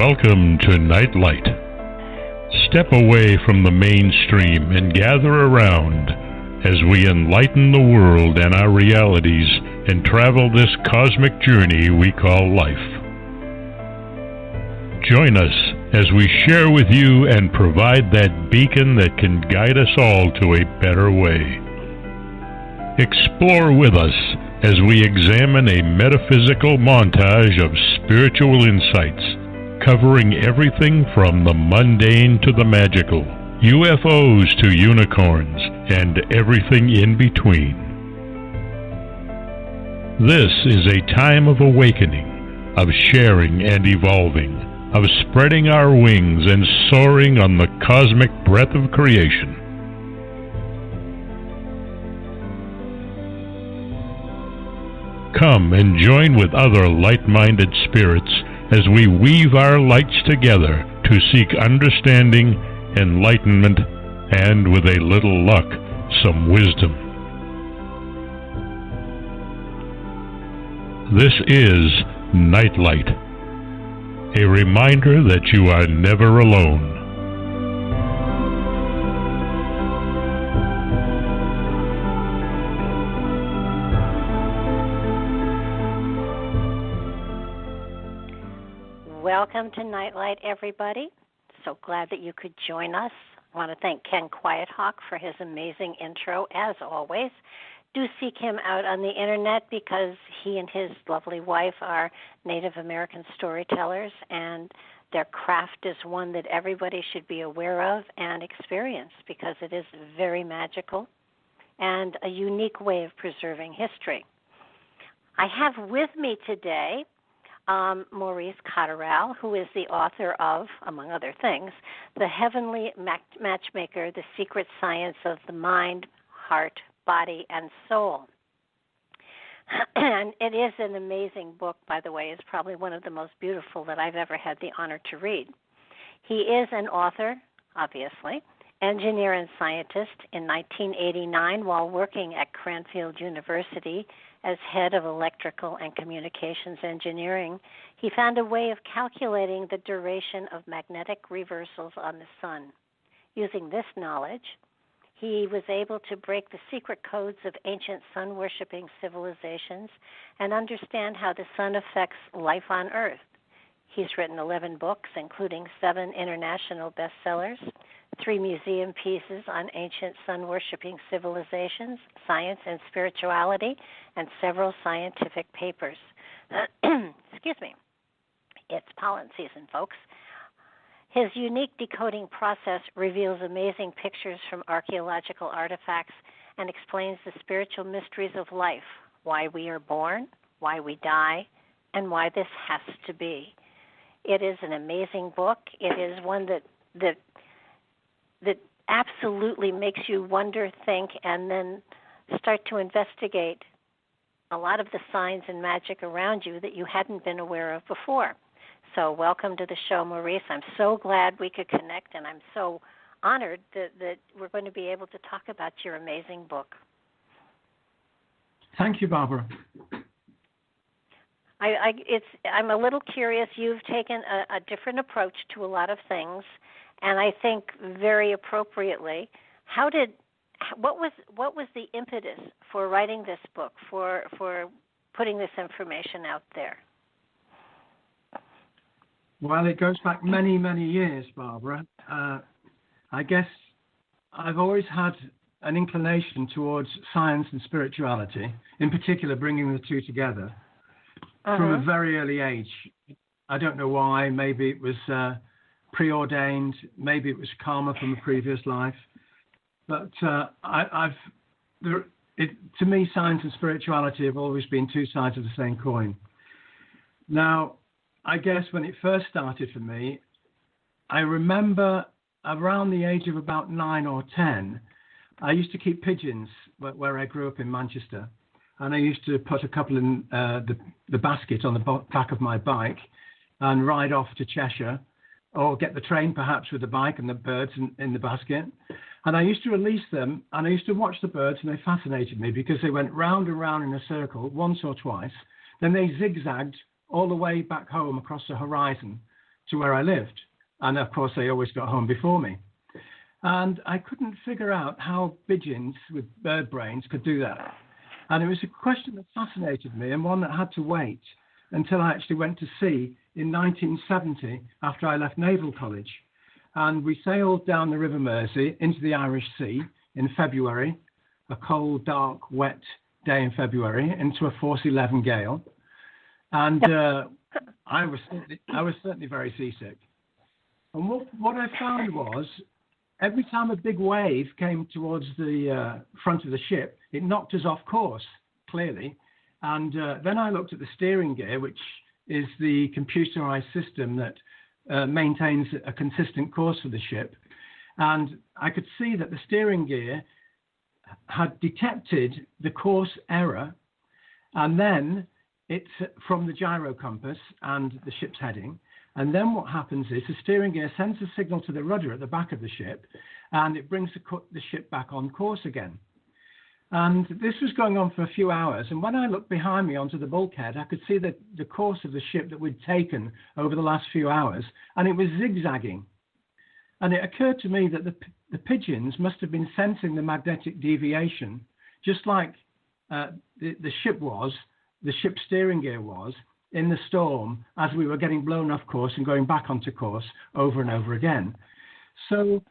Welcome to Nightlight. Step away from the mainstream and gather around as we enlighten the world and our realities and travel this cosmic journey we call life. Join us as we share with you and provide that beacon that can guide us all to a better way. Explore with us as we examine a metaphysical montage of spiritual insights, covering everything from the mundane to the magical, UFOs to unicorns, and everything in between. This is a time of awakening, of sharing and evolving, of spreading our wings and soaring on the cosmic breath of creation. Come and join with other light-minded spirits as we weave our lights together to seek understanding, enlightenment, and, with a little luck, some wisdom. This is Nightlight, a reminder that you are never alone. Welcome to Nightlight, everybody. So glad that you could join us. I want to thank Ken Quiethawk for his amazing intro, as always. Do seek him out on the internet because he and his lovely wife are Native American storytellers, and their craft is one that everybody should be aware of and experience because it is very magical and a unique way of preserving history. I have with me today Maurice Cotterell, who is the author of, among other things, The Heavenly Matchmaker, The Secret Science of the Mind, Heart, Body, and Soul. And it is an amazing book, by the way. It's probably one of the most beautiful that I've ever had the honor to read. He is an author, obviously, engineer and scientist. In 1989, while working at Cranfield University as head of electrical and communications engineering, he found a way of calculating the duration of magnetic reversals on the sun. Using this knowledge, he was able to break the secret codes of ancient sun-worshipping civilizations and understand how the sun affects life on Earth. He's written 11 books, including 7 international bestsellers, 3 museum pieces on ancient sun-worshipping civilizations, science and spirituality, and several scientific papers. Excuse me. It's pollen season, folks. His unique decoding process reveals amazing pictures from archaeological artifacts and explains the spiritual mysteries of life, why we are born, why we die, and why this has to be. It is an amazing book. It is one that absolutely makes you wonder, think, and then start to investigate a lot of the signs and magic around you that you hadn't been aware of before. So welcome to the show, Maurice. I'm so glad we could connect, and I'm so honored that we're going to be able to talk about your amazing book. Thank you, Barbara. I'm a little curious. You've taken a different approach to a lot of things, and I think very appropriately. What was the impetus for writing this book, for putting this information out there? Well, it goes back many, many years, Barbara. I guess I've always had an inclination towards science and spirituality, in particular bringing the two together, from a very early age. I don't know why. Maybe it was preordained. Maybe it was karma from a previous life. But to me, science and spirituality have always been two sides of the same coin. Now, I guess when it first started for me, I remember around the age of about 9 or 10, I used to keep pigeons where I grew up in Manchester. And I used to put a couple in the basket on the back of my bike and ride off to Cheshire, or get the train perhaps with the bike and the birds in the basket. And I used to release them, and I used to watch the birds, and they fascinated me because they went round and round in a circle once or twice. Then they zigzagged all the way back home across the horizon to where I lived. And of course, they always got home before me. And I couldn't figure out how pigeons with bird brains could do that. And it was a question that fascinated me, and one that had to wait until I actually went to sea in 1970 after I left Naval College. And we sailed down the River Mersey into the Irish Sea in February, a cold, dark, wet day in February, into a force 11 gale. And I was certainly very seasick. And what I found was, every time a big wave came towards the front of the ship, it knocked us off course, clearly. And then I looked at the steering gear, which is the computerized system that maintains a consistent course for the ship. And I could see that the steering gear had detected the course error, and then it's from the gyro compass and the ship's heading. And then what happens is the steering gear sends a signal to the rudder at the back of the ship, and it brings the ship back on course again. And this was going on for a few hours. And when I looked behind me onto the bulkhead, I could see the course of the ship that we'd taken over the last few hours, and it was zigzagging. And it occurred to me that the pigeons must have been sensing the magnetic deviation, just like the ship's steering gear was, in the storm as we were getting blown off course and going back onto course over and over again. So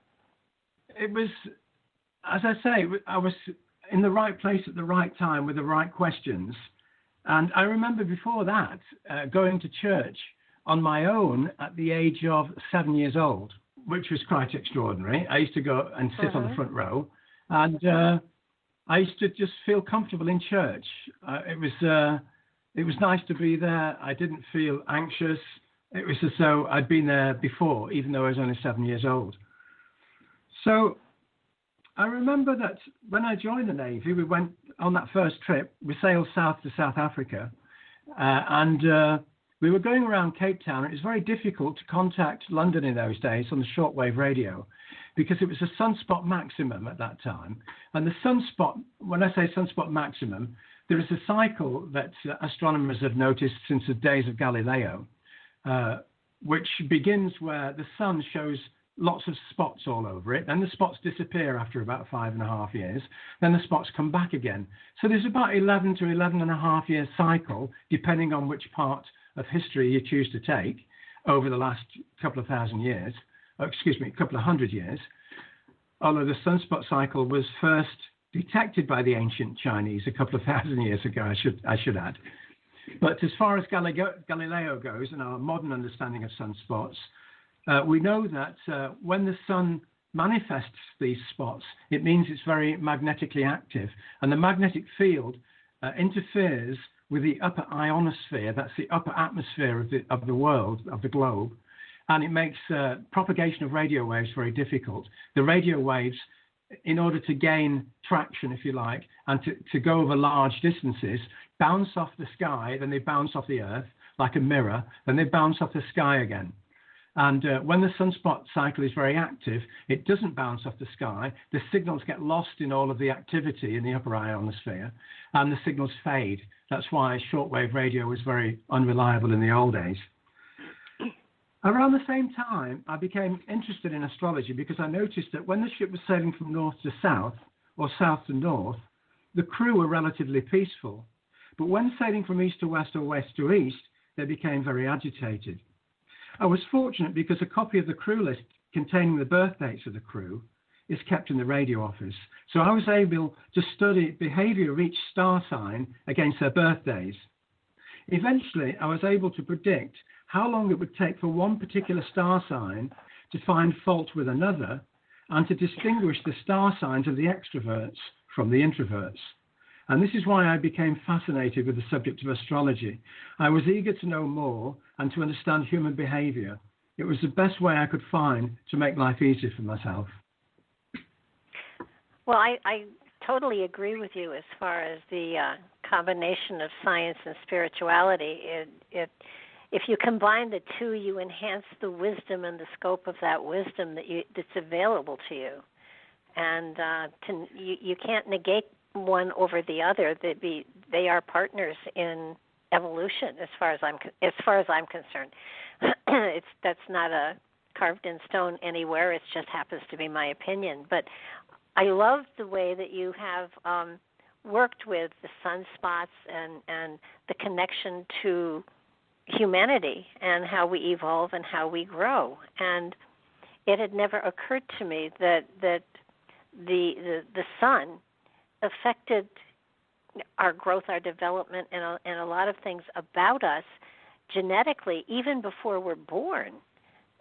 it was, as I say, I was in the right place at the right time with the right questions. And I remember before that going to church on my own at the age of 7 years old, which was quite extraordinary. I used to go and sit on the front row, and I used to just feel comfortable in church. It was nice to be there. I didn't feel anxious. It was as though I'd been there before, even though I was only 7 years old. So I remember that when I joined the Navy, we went on that first trip. We sailed south to South Africa, and we were going around Cape Town. It was very difficult to contact London in those days on the shortwave radio, because it was a sunspot maximum at that time. And the sunspot, when I say sunspot maximum, there is a cycle that astronomers have noticed since the days of Galileo, which begins where the sun shows lots of spots all over it. Then the spots disappear after about 5.5 years. Then the spots come back again. So there's about 11 to 11.5 year cycle, depending on which part of history you choose to take over the last couple of thousand years, couple of hundred years. Although the sunspot cycle was first detected by the ancient Chinese a couple of thousand years ago, I should add. But as far as Galileo goes and our modern understanding of sunspots, we know that when the sun manifests these spots, it means it's very magnetically active, and the magnetic field interferes with the upper ionosphere, that's the upper atmosphere of the world, of the globe, and it makes propagation of radio waves very difficult. The radio waves, in order to gain traction, if you like, and to go over large distances, bounce off the sky, then they bounce off the earth like a mirror, then they bounce off the sky again. And when the sunspot cycle is very active, it doesn't bounce off the sky. The signals get lost in all of the activity in the upper ionosphere, and the signals fade. That's why shortwave radio was very unreliable in the old days. Around the same time, I became interested in astrology because I noticed that when the ship was sailing from north to south, or south to north, the crew were relatively peaceful. But when sailing from east to west or west to east, they became very agitated. I was fortunate because a copy of the crew list containing the birth dates of the crew is kept in the radio office. So I was able to study behavior of each star sign against their birthdays. Eventually, I was able to predict how long it would take for one particular star sign to find fault with another and to distinguish the star signs of the extroverts from the introverts. And this is why I became fascinated with the subject of astrology. I was eager to know more and to understand human behavior. It was the best way I could find to make life easier for myself. Well, I totally agree with you as far as the combination of science and spirituality. If you combine the two, you enhance the wisdom and the scope of that wisdom that's available to you. And you can't negate one over the other. They are partners in evolution, as far as I'm concerned. That's not a carved in stone anywhere. It just happens to be my opinion. But I love the way that you have worked with the sunspots and the connection to humanity and how we evolve and how we grow. And it had never occurred to me that the sun affected our growth, our development, and a lot of things about us genetically even before we're born.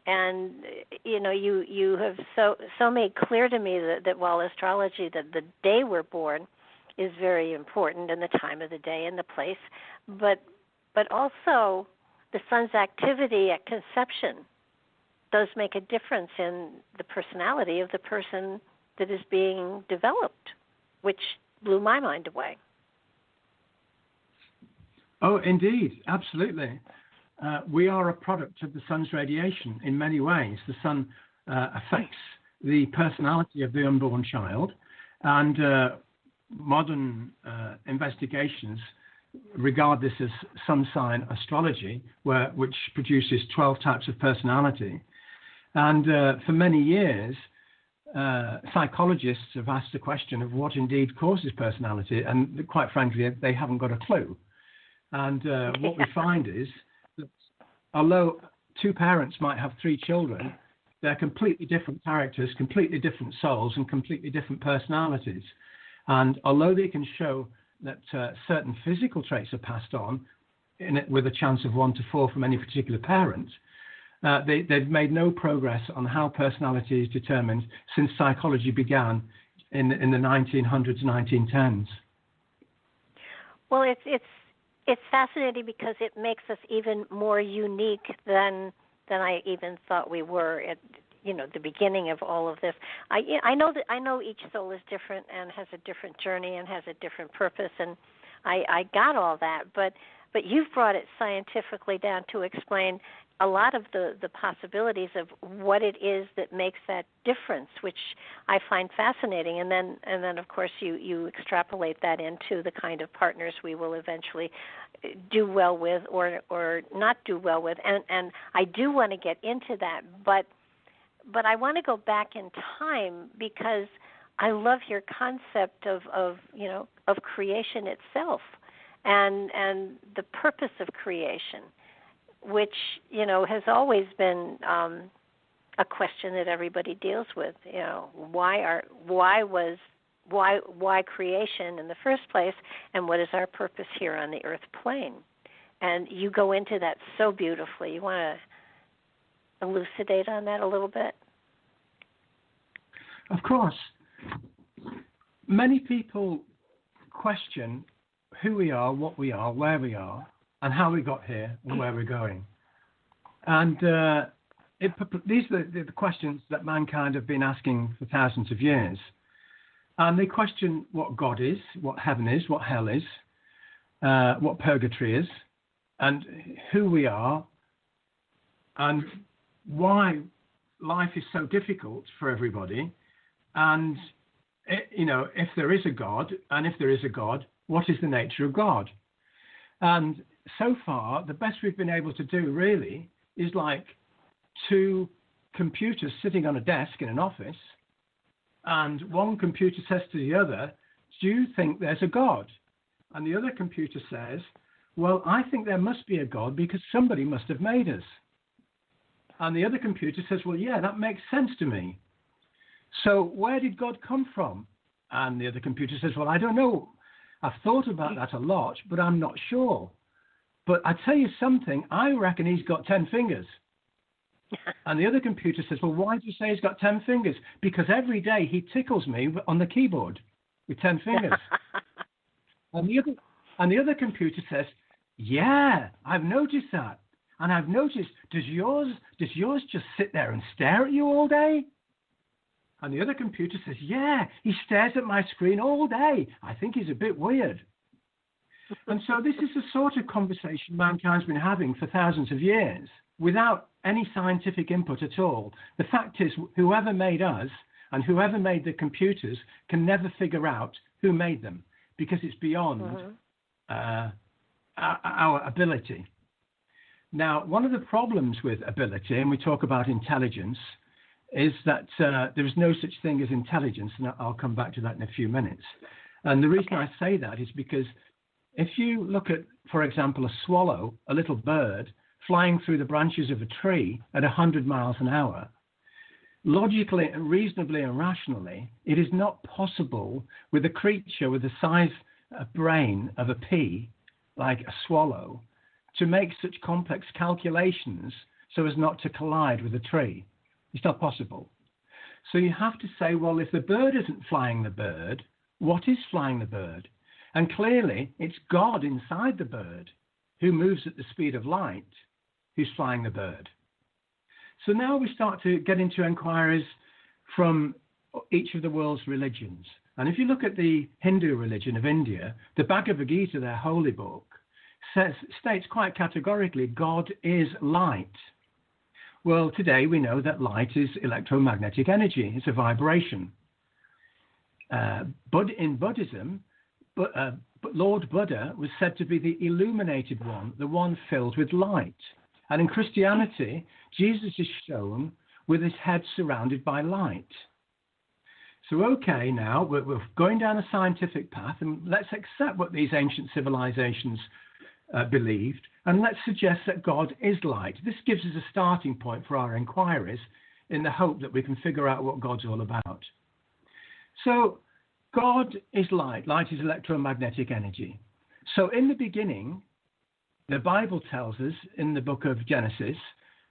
And you have so made clear to me that while astrology, that the day we're born is very important, and the time of the day and the place, but also the sun's activity at conception does make a difference in the personality of the person that is being developed, which blew my mind away. Oh, indeed, absolutely. We are a product of the sun's radiation in many ways. The sun affects the personality of the unborn child, and modern investigations regard this as sun sign astrology, which produces 12 types of personality. And for many years, psychologists have asked the question of what indeed causes personality, and quite frankly, they haven't got a clue. And what we find is that although two parents might have three children, they're completely different characters, completely different souls, and completely different personalities. And although they can show that certain physical traits are passed on with a chance of 1 to 4 from any particular parent, they've made no progress on how personality is determined since psychology began in the 1900s, 1910s. Well, it's fascinating because it makes us even more unique than I even thought we were at the beginning of all of this. I know each soul is different and has a different journey and has a different purpose, and I got all that, but you've brought it scientifically down to explain a lot of the possibilities of what it is that makes that difference, which I find fascinating. And then of course you extrapolate that into the kind of partners we will eventually do well with or not do well with. And I do want to get into that, but I want to go back in time because I love your concept of creation itself and the purpose of creation, which has always been a question that everybody deals with. Why creation in the first place, and what is our purpose here on the earth plane? And you go into that so beautifully. You want to elucidate on that a little bit? Of course. Many people question who we are, what we are, where we are, and how we got here and where we're going. And these are the questions that mankind have been asking for thousands of years. And they question what God is, what heaven is, what hell is, what purgatory is, and who we are, and why life is so difficult for everybody. And, if there is a God, and if there is a God, what is the nature of God? And so far, the best we've been able to do really is like two computers sitting on a desk in an office, and one computer says to the other, do you think there's a God? And the other computer says, well, I think there must be a God because somebody must have made us. And the other computer says, well, yeah, that makes sense to me. So where did God come from? And the other computer says, well, I don't know. I've thought about that a lot, but I'm not sure. But I tell you something, I reckon he's got 10 fingers. And the other computer says, well, why do you say he's got 10 fingers? Because every day he tickles me on the keyboard with 10 fingers. And the other computer says, yeah, I've noticed that. And I've noticed, does yours just sit there and stare at you all day? And the other computer says, yeah, he stares at my screen all day. I think he's a bit weird. And so this is the sort of conversation mankind's been having for thousands of years without any scientific input at all. The fact is, whoever made us and whoever made the computers can never figure out who made them because it's beyond our ability. Now, one of the problems with ability, and we talk about intelligence, is that there is no such thing as intelligence, and I'll come back to that in a few minutes. And the reason I say that is because if you look at, for example, a swallow, a little bird, flying through the branches of a tree at 100 miles an hour, logically and reasonably and rationally, it is not possible with a creature with the size of brain of a pea, like a swallow, to make such complex calculations so as not to collide with a tree. It's not possible. So you have to say, well, if the bird isn't flying the bird, what is flying the bird? And clearly, it's God inside the bird who moves at the speed of light, who's flying the bird. So now we start to get into inquiries from each of the world's religions. And if you look at the Hindu religion of India, the Bhagavad Gita, their holy book, states quite categorically, God is light. Well, today we know that light is electromagnetic energy. It's a vibration. But in Buddhism, Lord Buddha was said to be the illuminated one, the one filled with light. And in Christianity, Jesus is shown with his head surrounded by light. So, okay, now we're going down a scientific path, and let's accept what these ancient civilizations believed, and let's suggest that God is light. This gives us a starting point for our inquiries in the hope that we can figure out what God's all about. So, God is light. Light is electromagnetic energy. So, in the beginning, the Bible tells us in the book of Genesis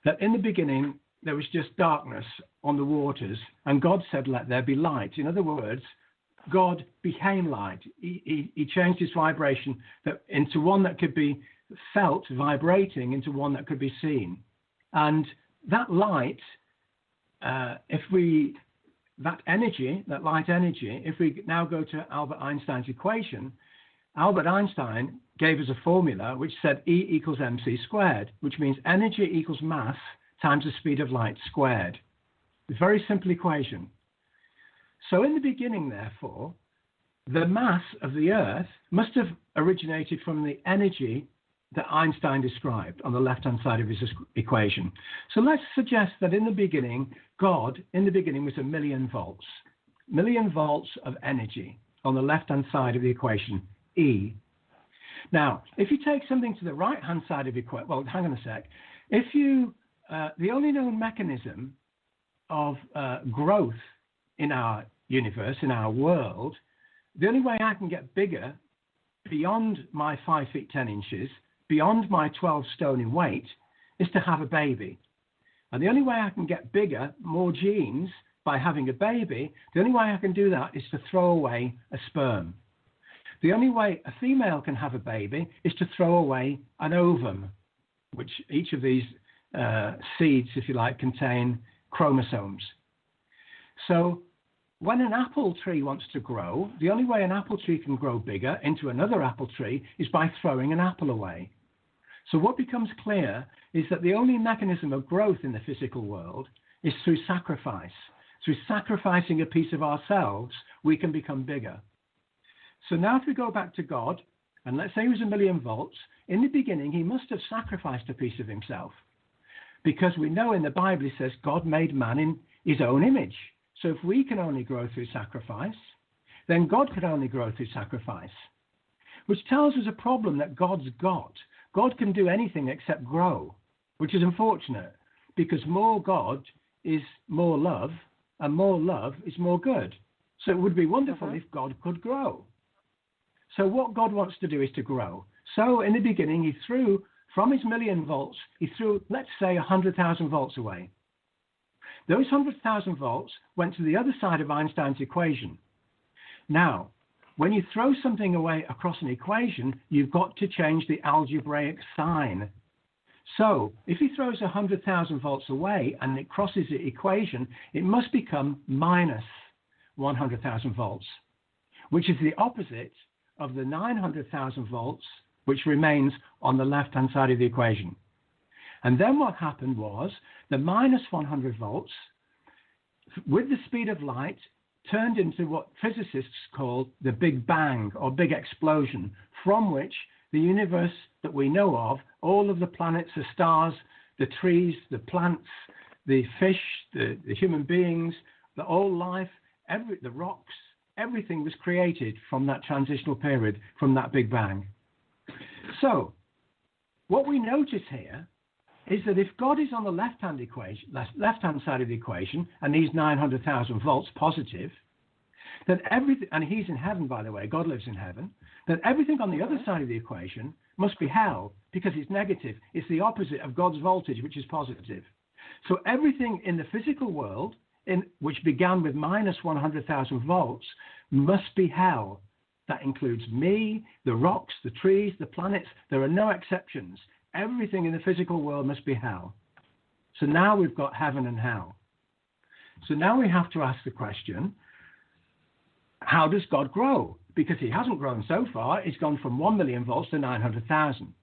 that in the beginning there was just darkness on the waters, and God said, let there be light. In other words, God became light. He changed his vibration into one that could be felt, vibrating, into one that could be seen. And that light, that light energy, if we now go to Albert Einstein's equation, Albert Einstein gave us a formula which said E equals mc squared, which means energy equals mass times the speed of light squared. A very simple equation. So in the beginning, therefore, the mass of the Earth must have originated from the energy that Einstein described on the left-hand side of his equation. So let's suggest that in the beginning, God, in the beginning, was 1,000,000 volts. 1,000,000 volts of energy on the left-hand side of the equation, E. Now, if you take something to the right-hand side of the equation, well, hang on a sec. If you, the only known mechanism of growth in our universe, in our world, the only way I can get bigger beyond my 5 feet 10 inches, beyond my 12 stone in weight, is to have a baby. And the only way I can get bigger, more genes, by having a baby, the only way I can do that is to throw away a sperm. The only way a female can have a baby is to throw away an ovum, which each of these seeds, if you like, contain chromosomes. So when an apple tree wants to grow, the only way an apple tree can grow bigger into another apple tree is by throwing an apple away. So what becomes clear is that the only mechanism of growth in the physical world is through sacrifice. Through sacrificing a piece of ourselves, we can become bigger. So now if we go back to God, and let's say he was 1,000,000 volts, in the beginning he must have sacrificed a piece of himself. Because we know in the Bible it says God made man in his own image. So if we can only grow through sacrifice, then God could only grow through sacrifice. Which tells us a problem that God's got. God can do anything except grow, which is unfortunate, because more God is more love, and more love is more good. So it would be wonderful if God could grow. So what God wants to do is to grow. So in the beginning, he threw, from his 1,000,000 volts, he threw, let's say, 100,000 volts away. Those 100,000 volts went to the other side of Einstein's equation. Now, when you throw something away across an equation, you've got to change the algebraic sign. So if he throws 100,000 volts away and it crosses the equation, it must become minus 100,000 volts, which is the opposite of the 900,000 volts, which remains on the left-hand side of the equation. And then what happened was the minus 100 volts, with the speed of light, turned into what physicists call the Big Bang or Big Explosion, from which the universe that we know of, all of the planets, the stars, the trees, the plants, the fish, the human beings, all life, the rocks, everything was created from that transitional period, from that Big Bang. So, what we notice here is that if God is on the left-hand side of the equation, and he's 900,000 volts positive, then everything, and he's in heaven, by the way, God lives in heaven, then everything on the other side of the equation must be hell, because it's negative. It's the opposite of God's voltage, which is positive. So everything in the physical world, which began with minus 100,000 volts, must be hell. That includes me, the rocks, the trees, the planets. There are no exceptions. Everything in the physical world must be hell. So now we've got heaven and hell. So now we have to ask the question, how does God grow? Because he hasn't grown so far. He's gone from 1 million volts to 900,000.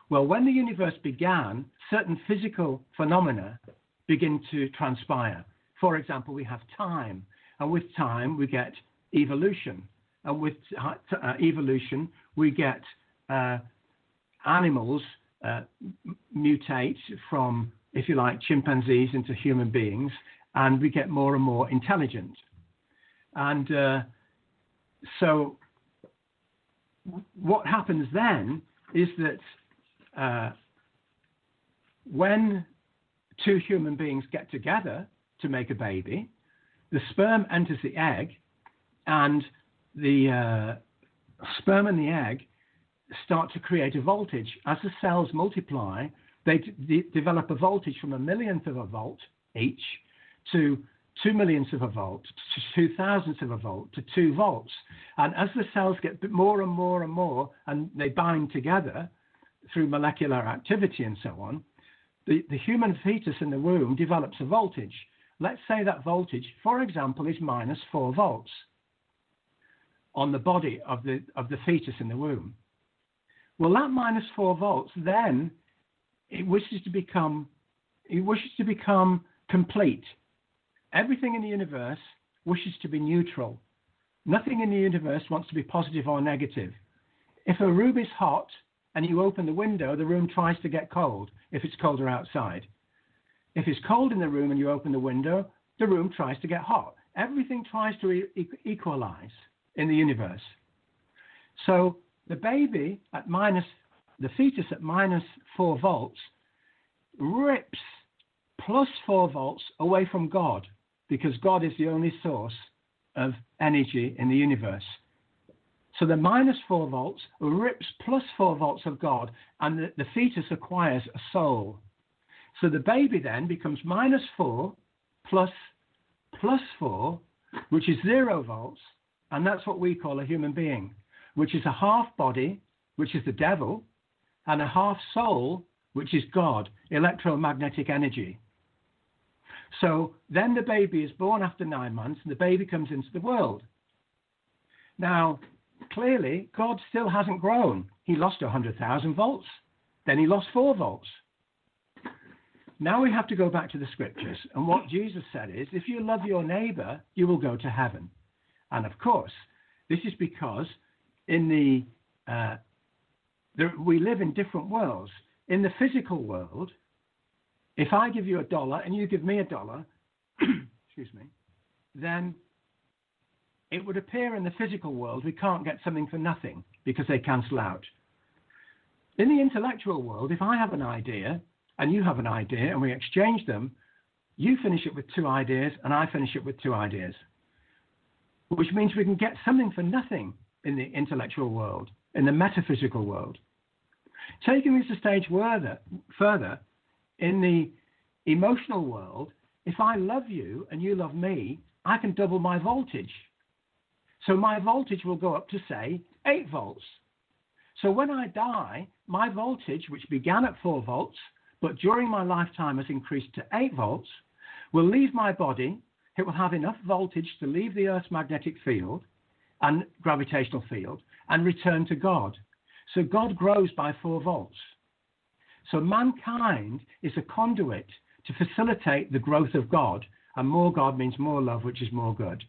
Well, when the universe began, certain physical phenomena begin to transpire. For example, we have time, and with time we get evolution. And with evolution, we get animals mutate from, if you like, chimpanzees into human beings, and we get more and more intelligent. And so what happens then is that when two human beings get together to make a baby, the sperm enters the egg, and the sperm and the egg start to create a voltage. As the cells multiply, they develop a voltage from 1/millionth of a volt each to 2/millionths of a volt, to 2,000ths of a volt, to 2 volts. And as the cells get more and more and more, and they bind together through molecular activity and so on, the human fetus in the womb develops a voltage. Let's say that voltage, for example, is minus 4 volts on the body of the fetus in the womb. Well, that minus 4 volts, then it wishes to become complete. Everything in the universe wishes to be neutral. Nothing in the universe wants to be positive or negative. If a room is hot and you open the window, the room tries to get cold if it's colder outside. If it's cold in the room and you open the window, the room tries to get hot. Everything tries to equalize in the universe. So the baby the fetus at minus 4 volts rips plus 4 volts away from God, because God is the only source of energy in the universe. So the minus 4 volts rips plus 4 volts of God, and the fetus acquires a soul. So the baby then becomes minus 4 plus 4, which is 0 volts, and that's what we call a human being, which is a half body, which is the devil, and a half soul, which is God, electromagnetic energy. So then the baby is born after 9 months, and the baby comes into the world. Now, clearly, God still hasn't grown. He lost 100,000 volts. Then he lost 4 volts. Now we have to go back to the scriptures. And what Jesus said is, if you love your neighbor, you will go to heaven. And of course, this is because we live in different worlds. In the physical world, if I give you $1 and you give me $1, excuse me, then it would appear in the physical world we can't get something for nothing because they cancel out. In the intellectual world, if I have an idea and you have an idea and we exchange them, you finish it with 2 ideas and I finish it with 2 ideas, which means we can get something for nothing in the intellectual world, in the metaphysical world. Taking this a stage further, in the emotional world, if I love you and you love me, I can double my voltage. So my voltage will go up to, say, 8 volts. So when I die, my voltage, which began at 4 volts, but during my lifetime has increased to 8 volts, will leave my body. It will have enough voltage to leave the Earth's magnetic field and gravitational field and return to God. So God grows by 4 volts. So mankind is a conduit to facilitate the growth of God, and more God means more love, which is more good.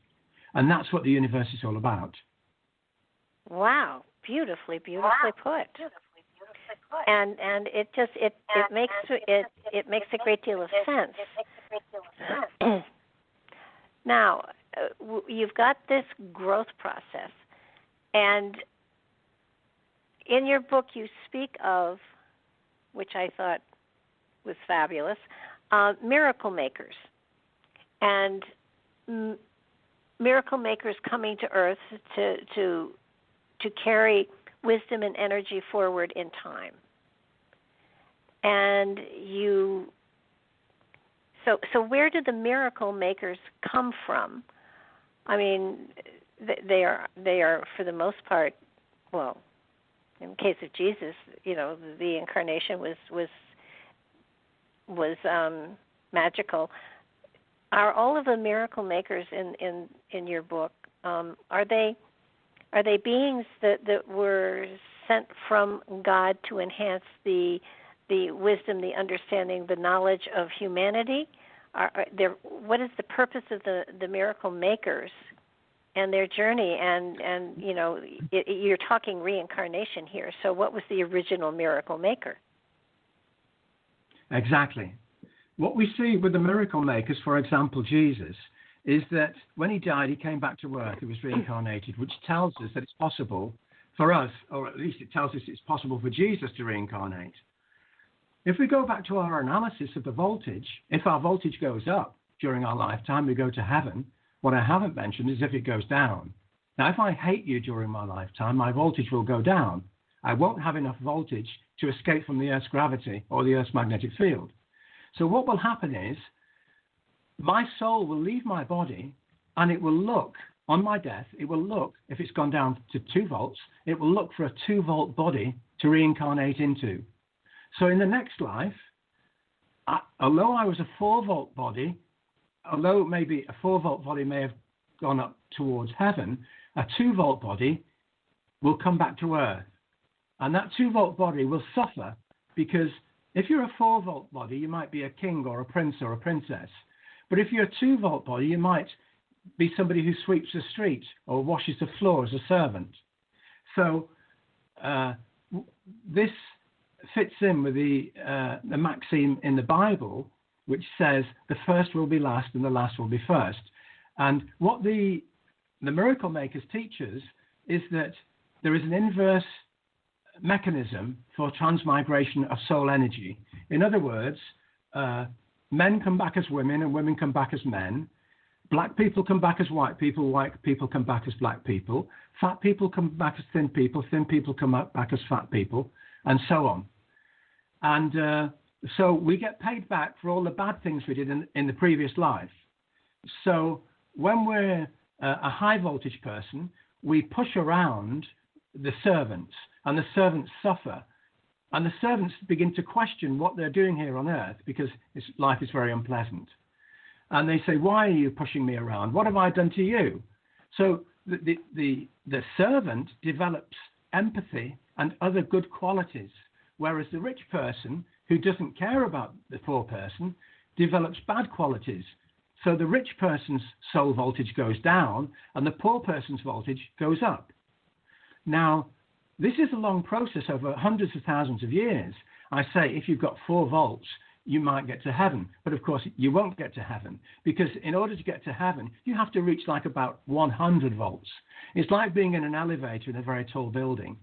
And that's what the universe is all about. Wow. beautifully put. And it just it makes a great deal of sense. Now, you've got this growth process, and in your book you speak of, which I thought was fabulous, miracle makers, and miracle makers coming to Earth to carry wisdom and energy forward in time. And so where do the miracle makers come from? I mean, they are for the most part, well, in the case of Jesus, the incarnation was magical. Are all of the miracle makers in your book, are they beings that were sent from God to enhance the wisdom, the understanding, the knowledge of humanity? What is the purpose of the miracle makers and their journey? And you're talking reincarnation here. So what was the original miracle maker? Exactly. What we see with the miracle makers, for example, Jesus, is that when he died, he came back to earth. He was reincarnated, which tells us that it's possible for us, or at least it tells us it's possible for Jesus to reincarnate. If we go back to our analysis of the voltage, if our voltage goes up during our lifetime, we go to heaven. What I haven't mentioned is if it goes down. Now, if I hate you during my lifetime, my voltage will go down. I won't have enough voltage to escape from the Earth's gravity or the Earth's magnetic field. So what will happen is my soul will leave my body, and it will look, on my death, it will look, if it's gone down to 2 volts, it will look for a 2-volt body to reincarnate into. So in the next life, although I was a 4-volt body, although maybe a 4-volt body may have gone up towards heaven, a 2-volt body will come back to Earth. And that 2-volt body will suffer because if you're a 4-volt body, you might be a king or a prince or a princess. But if you're a 2-volt body, you might be somebody who sweeps the street or washes the floor as a servant. So this fits in with the maxim in the Bible, which says the first will be last and the last will be first. And what the miracle makers teach us is that there is an inverse mechanism for transmigration of soul energy. In other words, men come back as women and women come back as men. Black people come back as white people come back as black people. Fat people come back as thin people come back as fat people, and so on. And so we get paid back for all the bad things we did in the previous life. So when we're a high voltage person, we push around the servants, and the servants suffer. And the servants begin to question what they're doing here on earth because life is very unpleasant. And they say, why are you pushing me around? What have I done to you? So the servant develops empathy and other good qualities, whereas the rich person who doesn't care about the poor person develops bad qualities. So the rich person's soul voltage goes down and the poor person's voltage goes up. Now, this is a long process over hundreds of thousands of years. I say if you've got 4 volts, you might get to heaven. But of course, you won't get to heaven because in order to get to heaven, you have to reach like about 100 volts. It's like being in an elevator in a very tall building.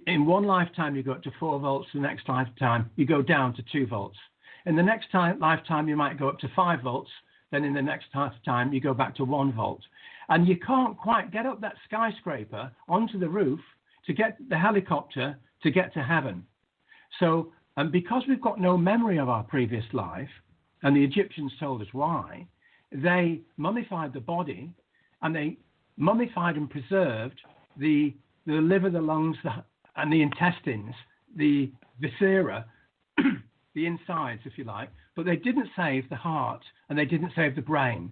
In one lifetime, you go up to 4 volts. The next lifetime, you go down to 2 volts. In the next lifetime, you might go up to 5 volts. Then in the next lifetime, you go back to 1 volt. And you can't quite get up that skyscraper onto the roof to get the helicopter to get to heaven. So, and because we've got no memory of our previous life, and the Egyptians told us why, they mummified the body, and they mummified and preserved the liver, the lungs, and the intestines, the viscera, the insides, if you like, but they didn't save the heart, and they didn't save the brain,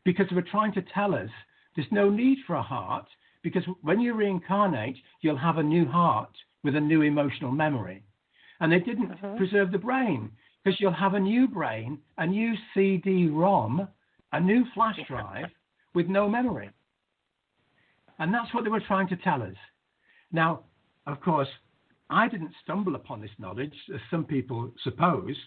because they were trying to tell us there's no need for a heart, because when you reincarnate, you'll have a new heart with a new emotional memory. And they didn't preserve the brain, because you'll have a new brain, a new CD-ROM, a new flash drive with no memory. And that's what they were trying to tell us. Now, of course, I didn't stumble upon this knowledge, as some people suppose.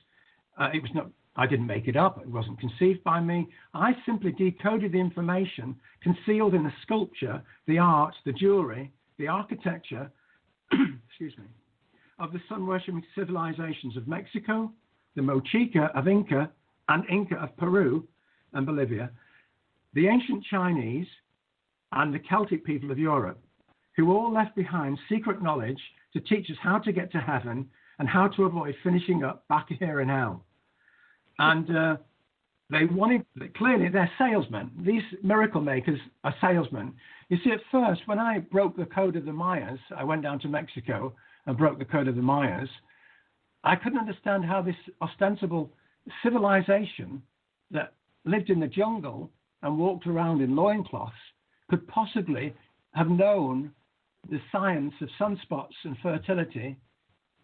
It was not. I didn't make it up. It wasn't conceived by me. I simply decoded the information concealed in the sculpture, the art, the jewelry, the architecture, excuse me, of the sun-worshipping civilizations of Mexico, the Mochica of Inca, and Inca of Peru and Bolivia, the ancient Chinese, and the Celtic people of Europe, who all left behind secret knowledge to teach us how to get to heaven and how to avoid finishing up back here in hell. And they wanted, clearly they're salesmen. These miracle makers are salesmen. You see, at first, when I broke the code of the Mayas, I went down to Mexico and broke the code of the Mayas, I couldn't understand how this ostensible civilization that lived in the jungle and walked around in loincloths could possibly have known the science of sunspots and fertility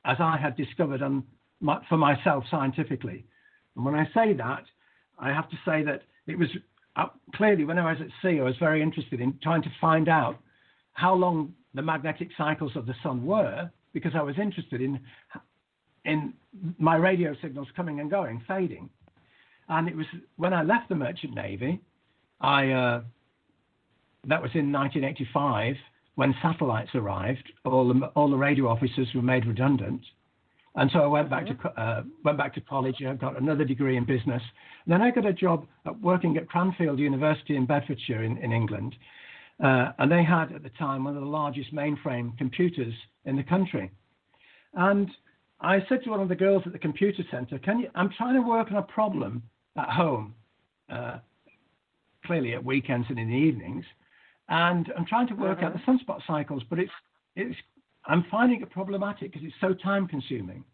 as I had discovered for myself scientifically. And when I say that, I have to say that it was clearly when I was at sea, I was very interested in trying to find out how long the magnetic cycles of the sun were, because I was interested in my radio signals coming and going, fading. And it was when I left the Merchant Navy, that was in 1985, when satellites arrived, all the radio officers were made redundant. And so I went back to college. I got another degree in business. And then I got a job working at Cranfield University in Bedfordshire in England. And they had, at the time, one of the largest mainframe computers in the country. And I said to one of the girls at the computer center, I'm trying to work on a problem at home, clearly at weekends and in the evenings. And I'm trying to work out the sunspot cycles, but I'm finding it problematic because it's so time consuming.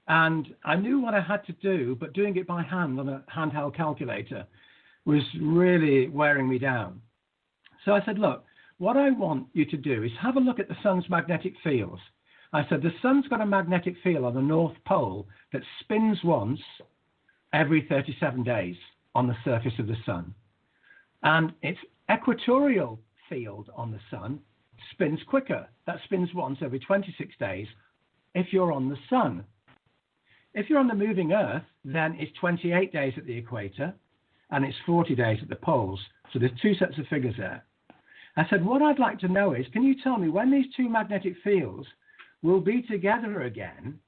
And I knew what I had to do, but doing it by hand on a handheld calculator was really wearing me down. So I said, look, what I want you to do is have a look at the sun's magnetic fields. I said, the sun's got a magnetic field on the North Pole that spins once every 37 days on the surface of the sun. And its equatorial field on the sun spins quicker. That spins once every 26 days if you're on the sun. If you're on the moving Earth, then it's 28 days at the equator and it's 40 days at the poles. So there's two sets of figures there. I said, what I'd like to know is, can you tell me when these two magnetic fields will be together again,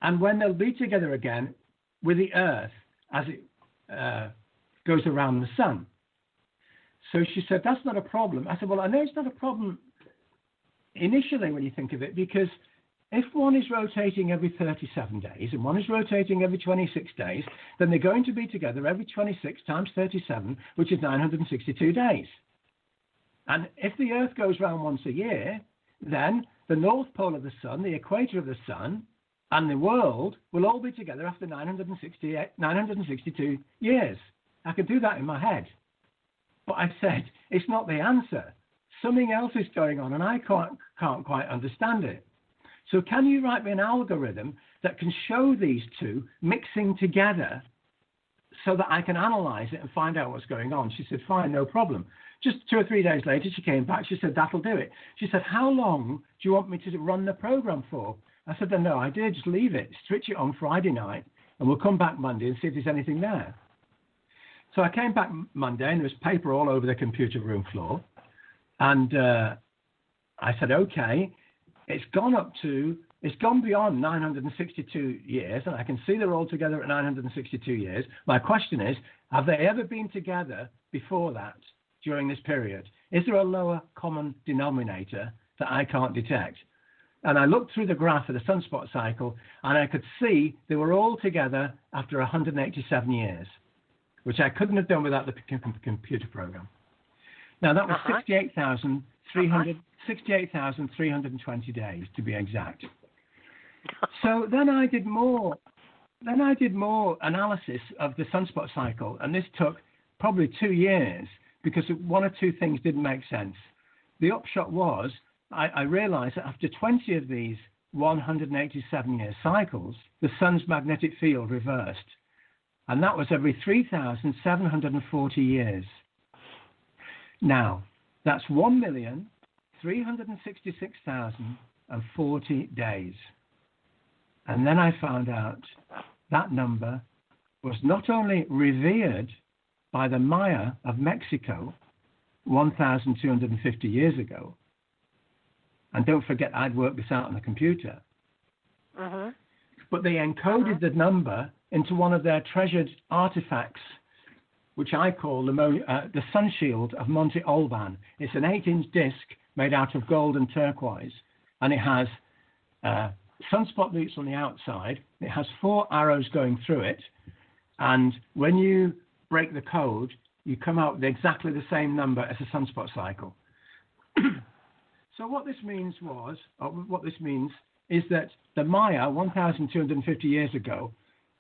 and when they'll be together again with the Earth as it goes around the sun? So she said, that's not a problem. I said, well, I know it's not a problem initially when you think of it, because if one is rotating every 37 days and one is rotating every 26 days, then they're going to be together every 26 times 37, which is 962 days. And if the Earth goes round once a year, then the North Pole of the sun, the equator of the sun, and the world will all be together after 962 years. I could do that in my head. But I said, it's not the answer. Something else is going on, and I can't quite understand it. So can you write me an algorithm that can show these two mixing together so that I can analyze it and find out what's going on? She said, fine, no problem. Just 2 or 3 days later, she came back. She said, that'll do it. She said, how long do you want me to run the program for? I said, no idea. Just leave it. Switch it on Friday night, and we'll come back Monday and see if there's anything there. So I came back Monday, and there was paper all over the computer room floor. And I said, okay, it's gone beyond 962 years, and I can see they're all together at 962 years. My question is, have they ever been together before that during this period? Is there a lower common denominator that I can't detect? And I looked through the graph of the sunspot cycle, and I could see they were all together after 187 years, which I couldn't have done without the computer program. Now, that was 68,320 days, to be exact. So then I did more analysis of the sunspot cycle, and this took probably 2 years because one or two things didn't make sense. The upshot was I realized that after 20 of these 187-year cycles, the sun's magnetic field reversed, and that was every 3,740 years. Now, that's 1,000,000 366,040 days. And then I found out that number was not only revered by the Maya of Mexico 1,250 years ago, and don't forget I'd worked this out on the computer, but they encoded the number into one of their treasured artifacts, which I call the Sunshield of Monte Olban. It's an 8-inch disc made out of gold and turquoise, and it has sunspot loops on the outside. It has 4 arrows going through it, and when you break the code, you come out with exactly the same number as a sunspot cycle. So what this means is that the Maya, 1,250 years ago,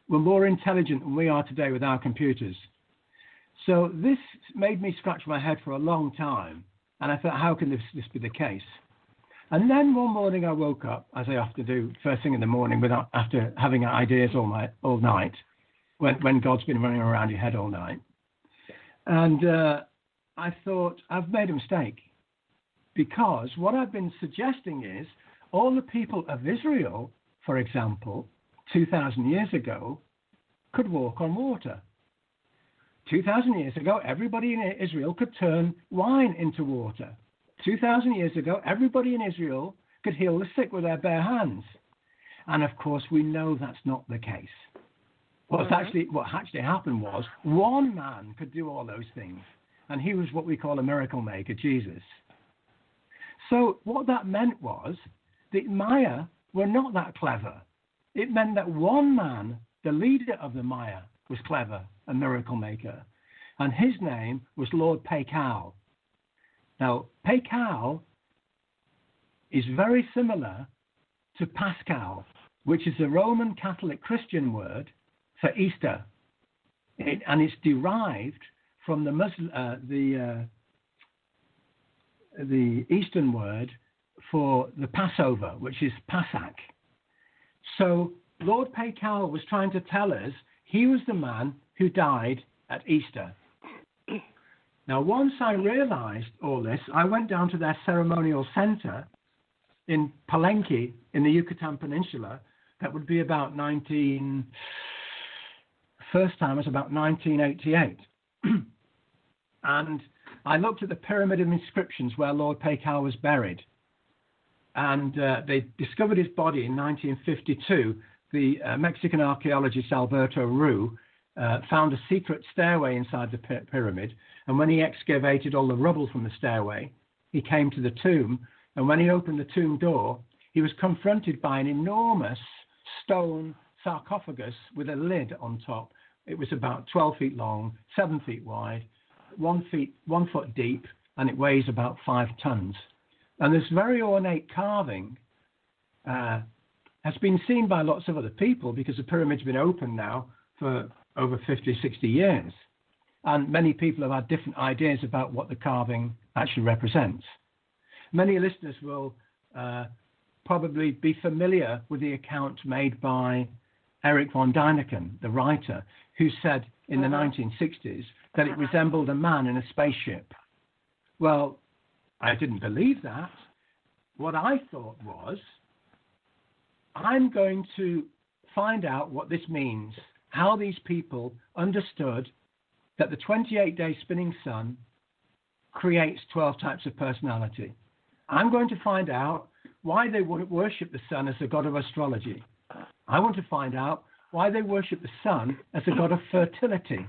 were more intelligent than we are today with our computers. So this made me scratch my head for a long time, and I thought, how can this be the case? And then one morning I woke up, as I often do, first thing in the morning, after having ideas all night, when God's been running around your head all night. And I thought, I've made a mistake, because what I've been suggesting is all the people of Israel, for example, 2,000 years ago, could walk on water. 2,000 years ago, everybody in Israel could turn wine into water. 2,000 years ago, everybody in Israel could heal the sick with their bare hands. And of course, we know that's not the case. What actually happened was one man could do all those things, and he was what we call a miracle maker, Jesus. So what that meant was the Maya were not that clever. It meant that one man, the leader of the Maya, was clever, a miracle maker, and his name was Lord Pacal. Now, Pacal is very similar to Pascal, which is a Roman Catholic Christian word for Easter, and it's derived from the Eastern word for the Passover, which is Pasach. So Lord Pacal was trying to tell us he was the man who died at Easter. Now, once I realized all this, I went down to their ceremonial center in Palenque in the Yucatan Peninsula. That would be about first time was about 1988. And I looked at the pyramid of inscriptions where Lord Pacal was buried. And they discovered his body in 1952. The Mexican archaeologist Alberto Ru found a secret stairway inside the pyramid. And when he excavated all the rubble from the stairway, he came to the tomb. And when he opened the tomb door, he was confronted by an enormous stone sarcophagus with a lid on top. It was about 12 feet long, 7 feet wide, 1 foot deep, and it weighs about 5 tons. And this very ornate carving has been seen by lots of other people because the pyramid's been open now for over 50, 60 years. And many people have had different ideas about what the carving actually represents. Many listeners will probably be familiar with the account made by Erich von Däniken, the writer, who said in the 1960s that it resembled a man in a spaceship. Well, I didn't believe that. What I thought was, I'm going to find out what this means, how these people understood that the 28-day spinning sun creates 12 types of personality. I'm going to find out why they worship the sun as the god of astrology. I want to find out why they worship the sun as a god of fertility,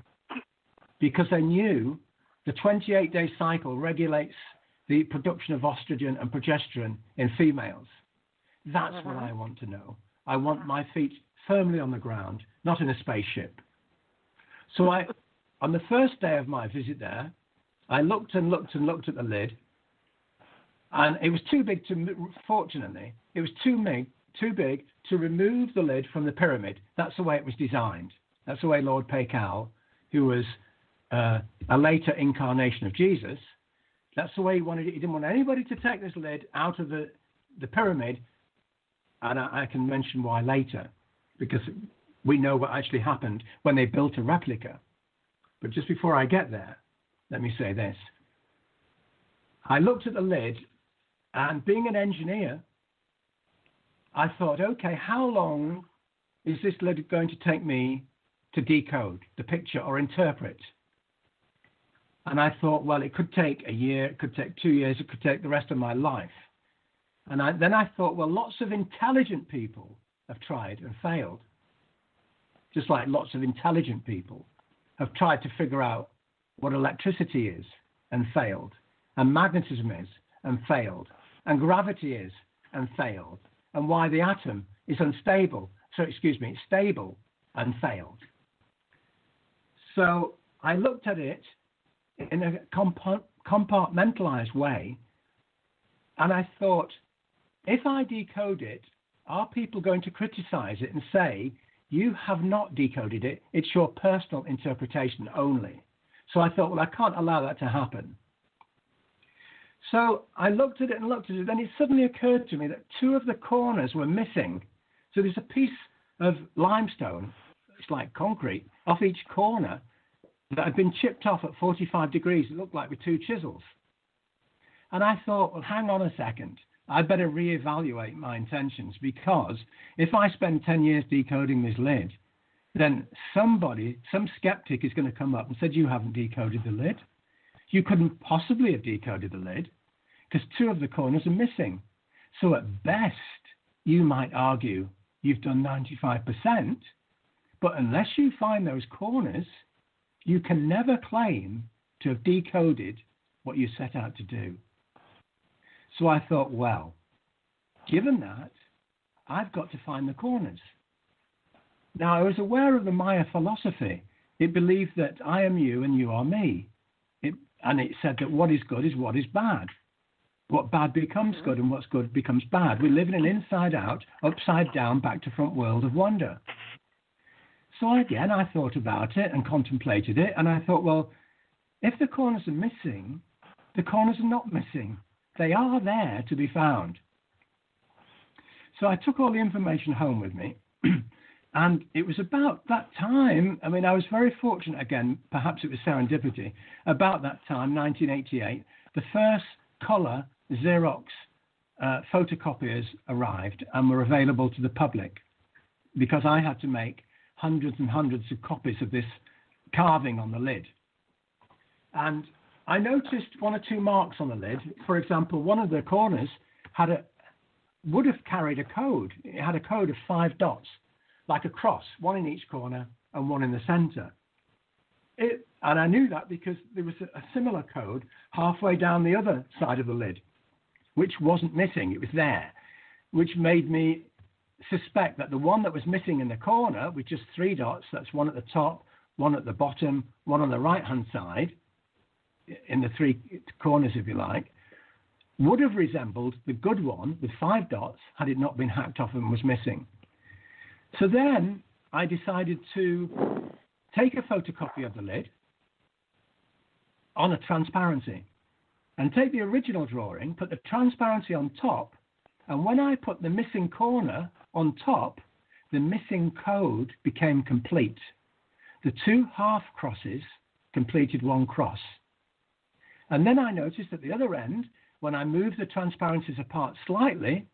because they knew the 28-day cycle regulates the production of estrogen and progesterone in females. That's what I want to know. I want my feet firmly on the ground, not in a spaceship. So on the first day of my visit there, I looked and looked and looked at the lid, and it was too big fortunately, it was too big to remove the lid from the pyramid. That's the way it was designed. That's the way Lord Pacal, who was a later incarnation of Jesus, that's the way he wanted it. He didn't want anybody to take this lid out of the pyramid, and I can mention why later, because we know what actually happened when they built a replica. But just before I get there, let me say this. I looked at the lid, And being an engineer, I thought, okay, how long is this lid going to take me to decode the picture or interpret? And I thought, well, it could take a year, it could take 2 years, it could take the rest of my life. And then I thought, well, lots of intelligent people have tried and failed. Just like lots of intelligent people have tried to figure out what electricity is and failed, and magnetism is and failed, and gravity is and failed, and why the atom is unstable. It's stable and failed. So I looked at it in a compartmentalized way, and I thought, if I decode it, are people going to criticize it and say, you have not decoded it, it's your personal interpretation only? So I thought, well, I can't allow that to happen. So I looked at it, and it suddenly occurred to me that 2 of the corners were missing. So there's a piece of limestone, it's like concrete, off each corner that had been chipped off at 45 degrees. It looked like with 2 chisels. And I thought, well, hang on a second. I better reevaluate my intentions, because if I spend 10 years decoding this lid, then some skeptic is going to come up and said, you haven't decoded the lid. You couldn't possibly have decoded the lid because 2 of the corners are missing. So at best, you might argue you've done 95%, but unless you find those corners, you can never claim to have decoded what you set out to do. So I thought, well, given that, I've got to find the corners. Now, I was aware of the Maya philosophy. It believed that I am you and you are me. And it said that what is good is what is bad. What bad becomes good and what's good becomes bad. We live in an inside-out, upside-down, back-to-front world of wonder. So again, I thought about it and contemplated it, and I thought, well, if the corners are missing, the corners are not missing. They are there to be found. So I took all the information home with me, and it was about that time, I mean, I was very fortunate, again, perhaps it was serendipity, about that time, 1988, the first colour Xerox photocopiers arrived and were available to the public, because I had to make hundreds and hundreds of copies of this carving on the lid. And I noticed 1 or 2 marks on the lid. For example, one of the corners would have carried a code. It had a code of 5 dots, like a cross, 1 in each corner and 1 in the center. And I knew that because there was a similar code halfway down the other side of the lid, which wasn't missing. It was there, which made me suspect that the one that was missing in the corner with just 3 dots, that's 1 at the top, 1 at the bottom, 1 on the right-hand side, in the 3 corners, if you like, would have resembled the good one with 5 dots had it not been hacked off and was missing. So then I decided to take a photocopy of the lid on a transparency and take the original drawing, put the transparency on top, and when I put the missing corner on top, the missing code became complete. The 2 half crosses completed 1 cross. And then I noticed at the other end, when I moved the transparencies apart slightly,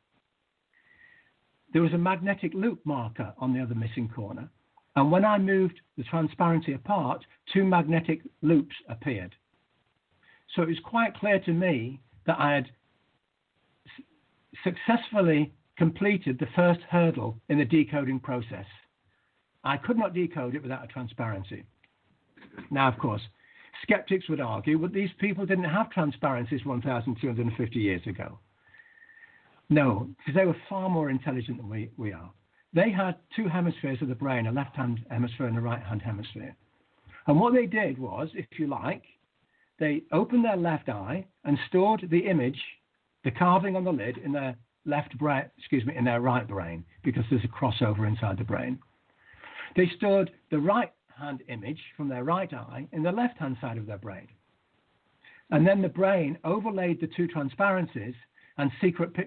there was a magnetic loop marker on the other missing corner. And when I moved the transparency apart, 2 magnetic loops appeared. So it was quite clear to me that I had successfully completed the first hurdle in the decoding process. I could not decode it without a transparency. Now, of course, skeptics would argue, but these people didn't have transparencies 1,250 years ago. No, because they were far more intelligent than we are. They had 2 hemispheres of the brain, a left-hand hemisphere and a right-hand hemisphere. And what they did was, if you like, they opened their left eye and stored the image, the carving on the lid, in their in their right brain, because there's a crossover inside the brain. They stored the right-hand image from their right eye in the left-hand side of their brain. And then the brain overlaid the 2 transparencies and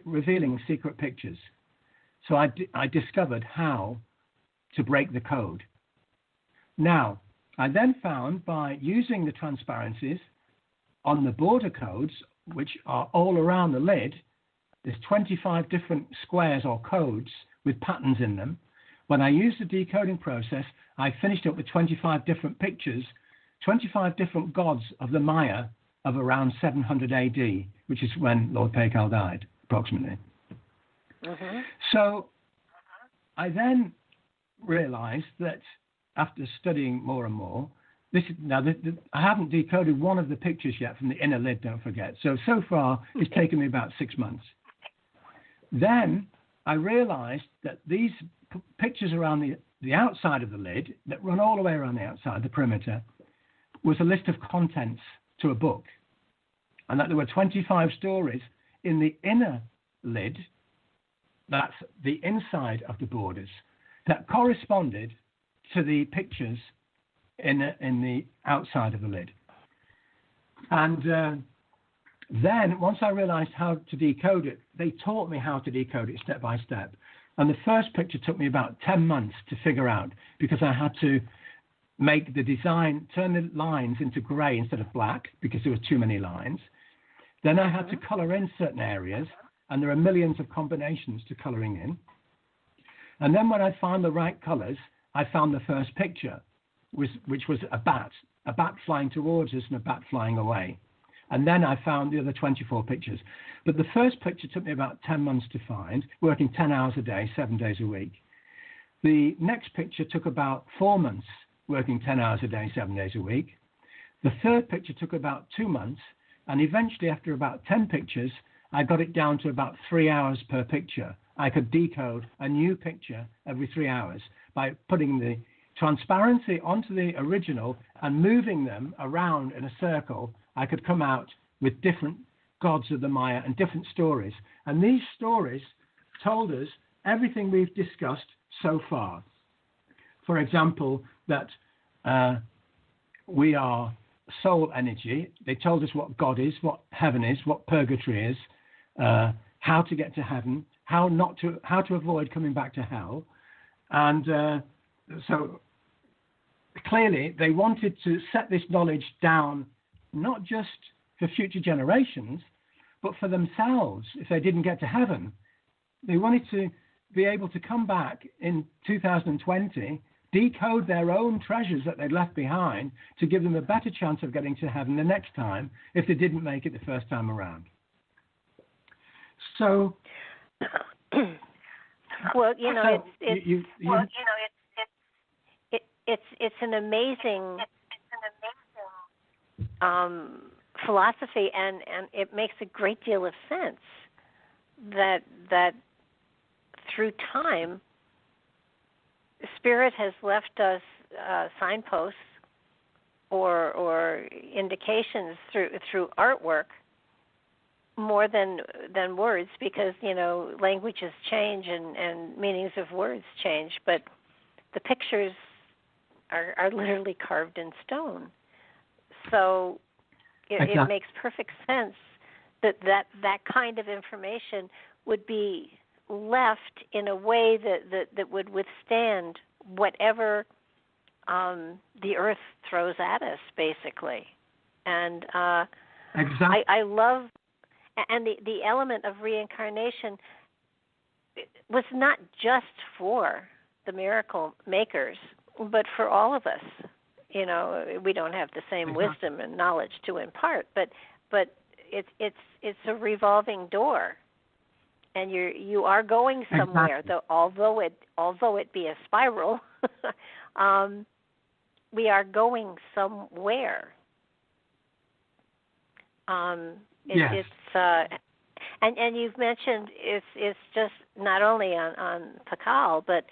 revealing secret pictures. So I discovered how to break the code. Now, I then found by using the transparencies on the border codes, which are all around the lid, there's 25 different squares or codes with patterns in them. When I used the decoding process, I finished up with 25 different pictures, 25 different gods of the Maya of around 700 AD, which is when Lord Pacal died, approximately. Mm-hmm. So I then realized that after studying more and more, I haven't decoded one of the pictures yet from the inner lid, don't forget. So far, it's taken me about 6 months. Then I realized that these pictures around the outside of the lid, that run all the way around the outside, the perimeter, was a list of contents to a book. And that there were 25 stories in the inner lid, that's the inside of the borders, that corresponded to the pictures in the outside of the lid. And then, once I realized how to decode it, they taught me how to decode it step by step. And the first picture took me about 10 months to figure out, because I had to make the design, turn the lines into grey instead of black, because there were too many lines. Then I had to color in certain areas, and there are millions of combinations to coloring in. And then when I found the right colors, I found the first picture, which was a bat flying towards us and a bat flying away. And then I found the other 24 pictures. But the first picture took me about 10 months to find, working 10 hours a day, 7 days a week. The next picture took about 4 months, working 10 hours a day, 7 days a week. The third picture took about 2 months. And eventually, after about 10 pictures, I got it down to about 3 hours per picture. I could decode a new picture every 3 hours by putting the transparency onto the original and moving them around in a circle. I could come out with different gods of the Maya and different stories. And these stories told us everything we've discussed so far. For example, that we are soul energy. They told us what God is, what heaven is, what purgatory is, how to get to heaven, how to avoid coming back to hell. And so clearly they wanted to set this knowledge down, not just for future generations, but for themselves. If they didn't get to heaven, they wanted to be able to come back in 2020, decode their own treasures that they'd left behind to give them a better chance of getting to heaven the next time if they didn't make it the first time around. So, well, you know, so it's an amazing philosophy, and it makes a great deal of sense that through time, Spirit has left us signposts or indications through artwork more than words, because, you know, languages change and meanings of words change, but the pictures are literally carved in stone. So it makes perfect sense that kind of information would be left in a way that would withstand whatever the earth throws at us, basically. And exactly. I love, and the element of reincarnation was not just for the miracle makers, but for all of us. You know, we don't have the same wisdom and knowledge to impart, but it's a revolving door. And you are going somewhere, though. Although it be a spiral, we are going somewhere. Yes. It's and you've mentioned it's just not only on Pacal, but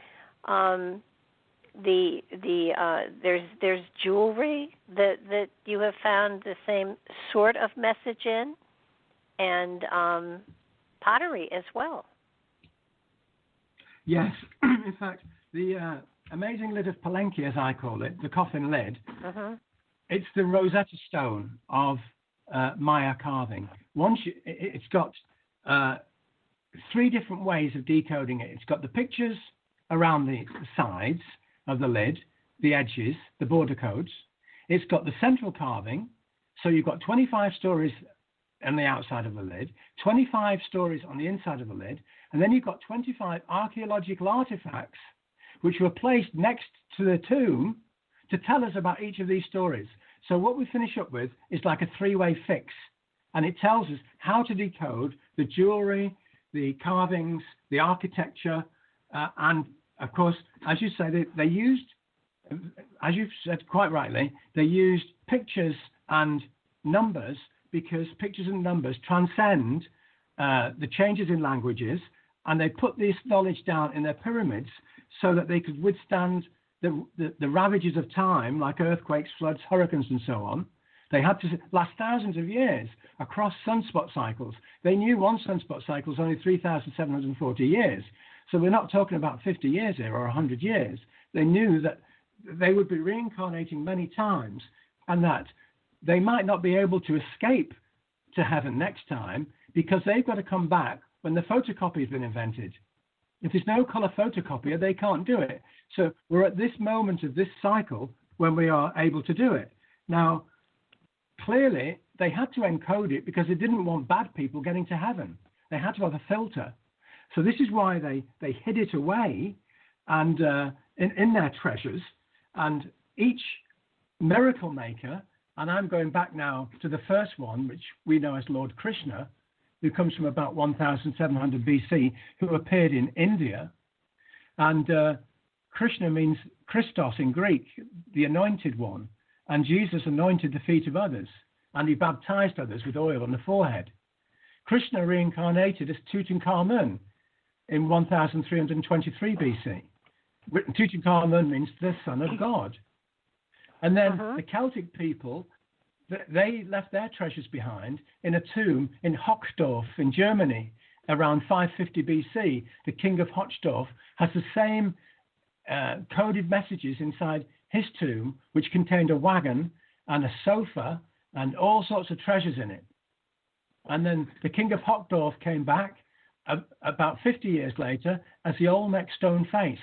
there's jewelry that you have found the same sort of message in, and pottery as well. Yes. In fact, the amazing lid of Palenque, as I call it, the Coffin Lid, it's the Rosetta Stone of Maya carving. It's got 3 different ways of decoding it. It's got the pictures around the sides of the lid, the edges, the border codes. It's got the central carving. So you've got 25 stories on the outside of the lid, 25 stories on the inside of the lid, and then you've got 25 archaeological artifacts which were placed next to the tomb to tell us about each of these stories. So what we finish up with is like a three-way fix, and it tells us how to decode the jewelry, the carvings, the architecture, and of course, as you say, they used, as you've said quite rightly, they used pictures and numbers because pictures and numbers transcend the changes in languages, and they put this knowledge down in their pyramids so that they could withstand the ravages of time, like earthquakes, floods, hurricanes, and so on. They had to last thousands of years across sunspot cycles. They knew one sunspot cycle was only 3,740 years. So we're not talking about 50 years here or 100 years. They knew that they would be reincarnating many times and that they might not be able to escape to heaven next time because they've got to come back when the photocopy has been invented. If there's no color photocopier, they can't do it. So we're at this moment of this cycle when we are able to do it. Now, clearly, they had to encode it because they didn't want bad people getting to heaven. They had to have a filter. So this is why they hid it away and in their treasures. And each miracle maker, and I'm going back now to the first one, which we know as Lord Krishna, who comes from about 1700 BC, who appeared in India. And Krishna means Christos in Greek, the anointed one. And Jesus anointed the feet of others, and he baptized others with oil on the forehead. Krishna reincarnated as Tutankhamun in 1323 BC. Tutankhamun means the son of God. And then the Celtic people, they left their treasures behind in a tomb in Hochdorf in Germany around 550 BC. The king of Hochdorf has the same coded messages inside his tomb, which contained a wagon and a sofa and all sorts of treasures in it. And then the king of Hochdorf came back about 50 years later as the Olmec stone face,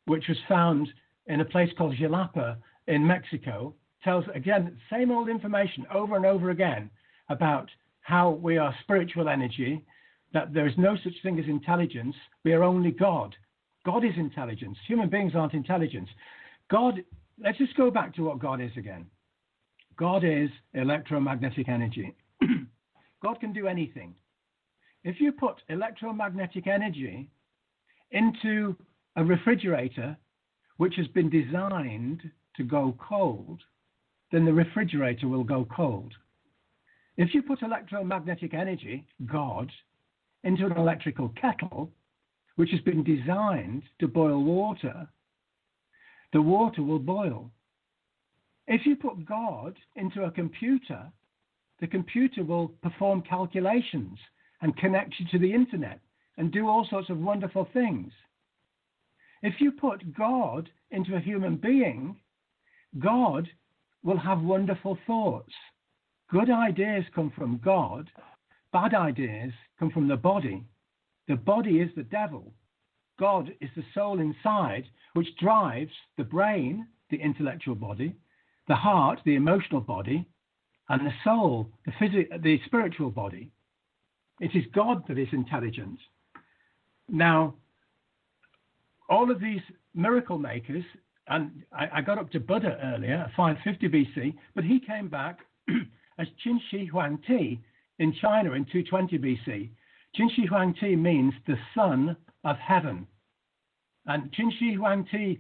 which was found in a place called Jalapa in Mexico. Tells, again, same old information over and over again about how we are spiritual energy, that there is no such thing as intelligence. We are only God. God is intelligence. Human beings aren't intelligence. God, let's just go back to what God is again. God is electromagnetic energy. God can do anything. If you put electromagnetic energy into a refrigerator, which has been designed to go cold, then the refrigerator will go cold. If you put electromagnetic energy, God, into an electrical kettle, which has been designed to boil water, the water will boil. If you put God into a computer, the computer will perform calculations and connect you to the internet and do all sorts of wonderful things. If you put God into a human being, God will have wonderful thoughts. Good ideas come from God. Bad ideas come from the body. The body is the devil. God is the soul inside, which drives the brain, the intellectual body, the heart, the emotional body, and the soul, the spiritual body. It is God that is intelligent. Now, all of these miracle makers, and I got up to Buddha earlier, 550 BC, but he came back as Qin Shi Huang Ti in China in 220 BC. Qin Shi Huang Ti means the son of heaven. And Qin Shi Huang Ti,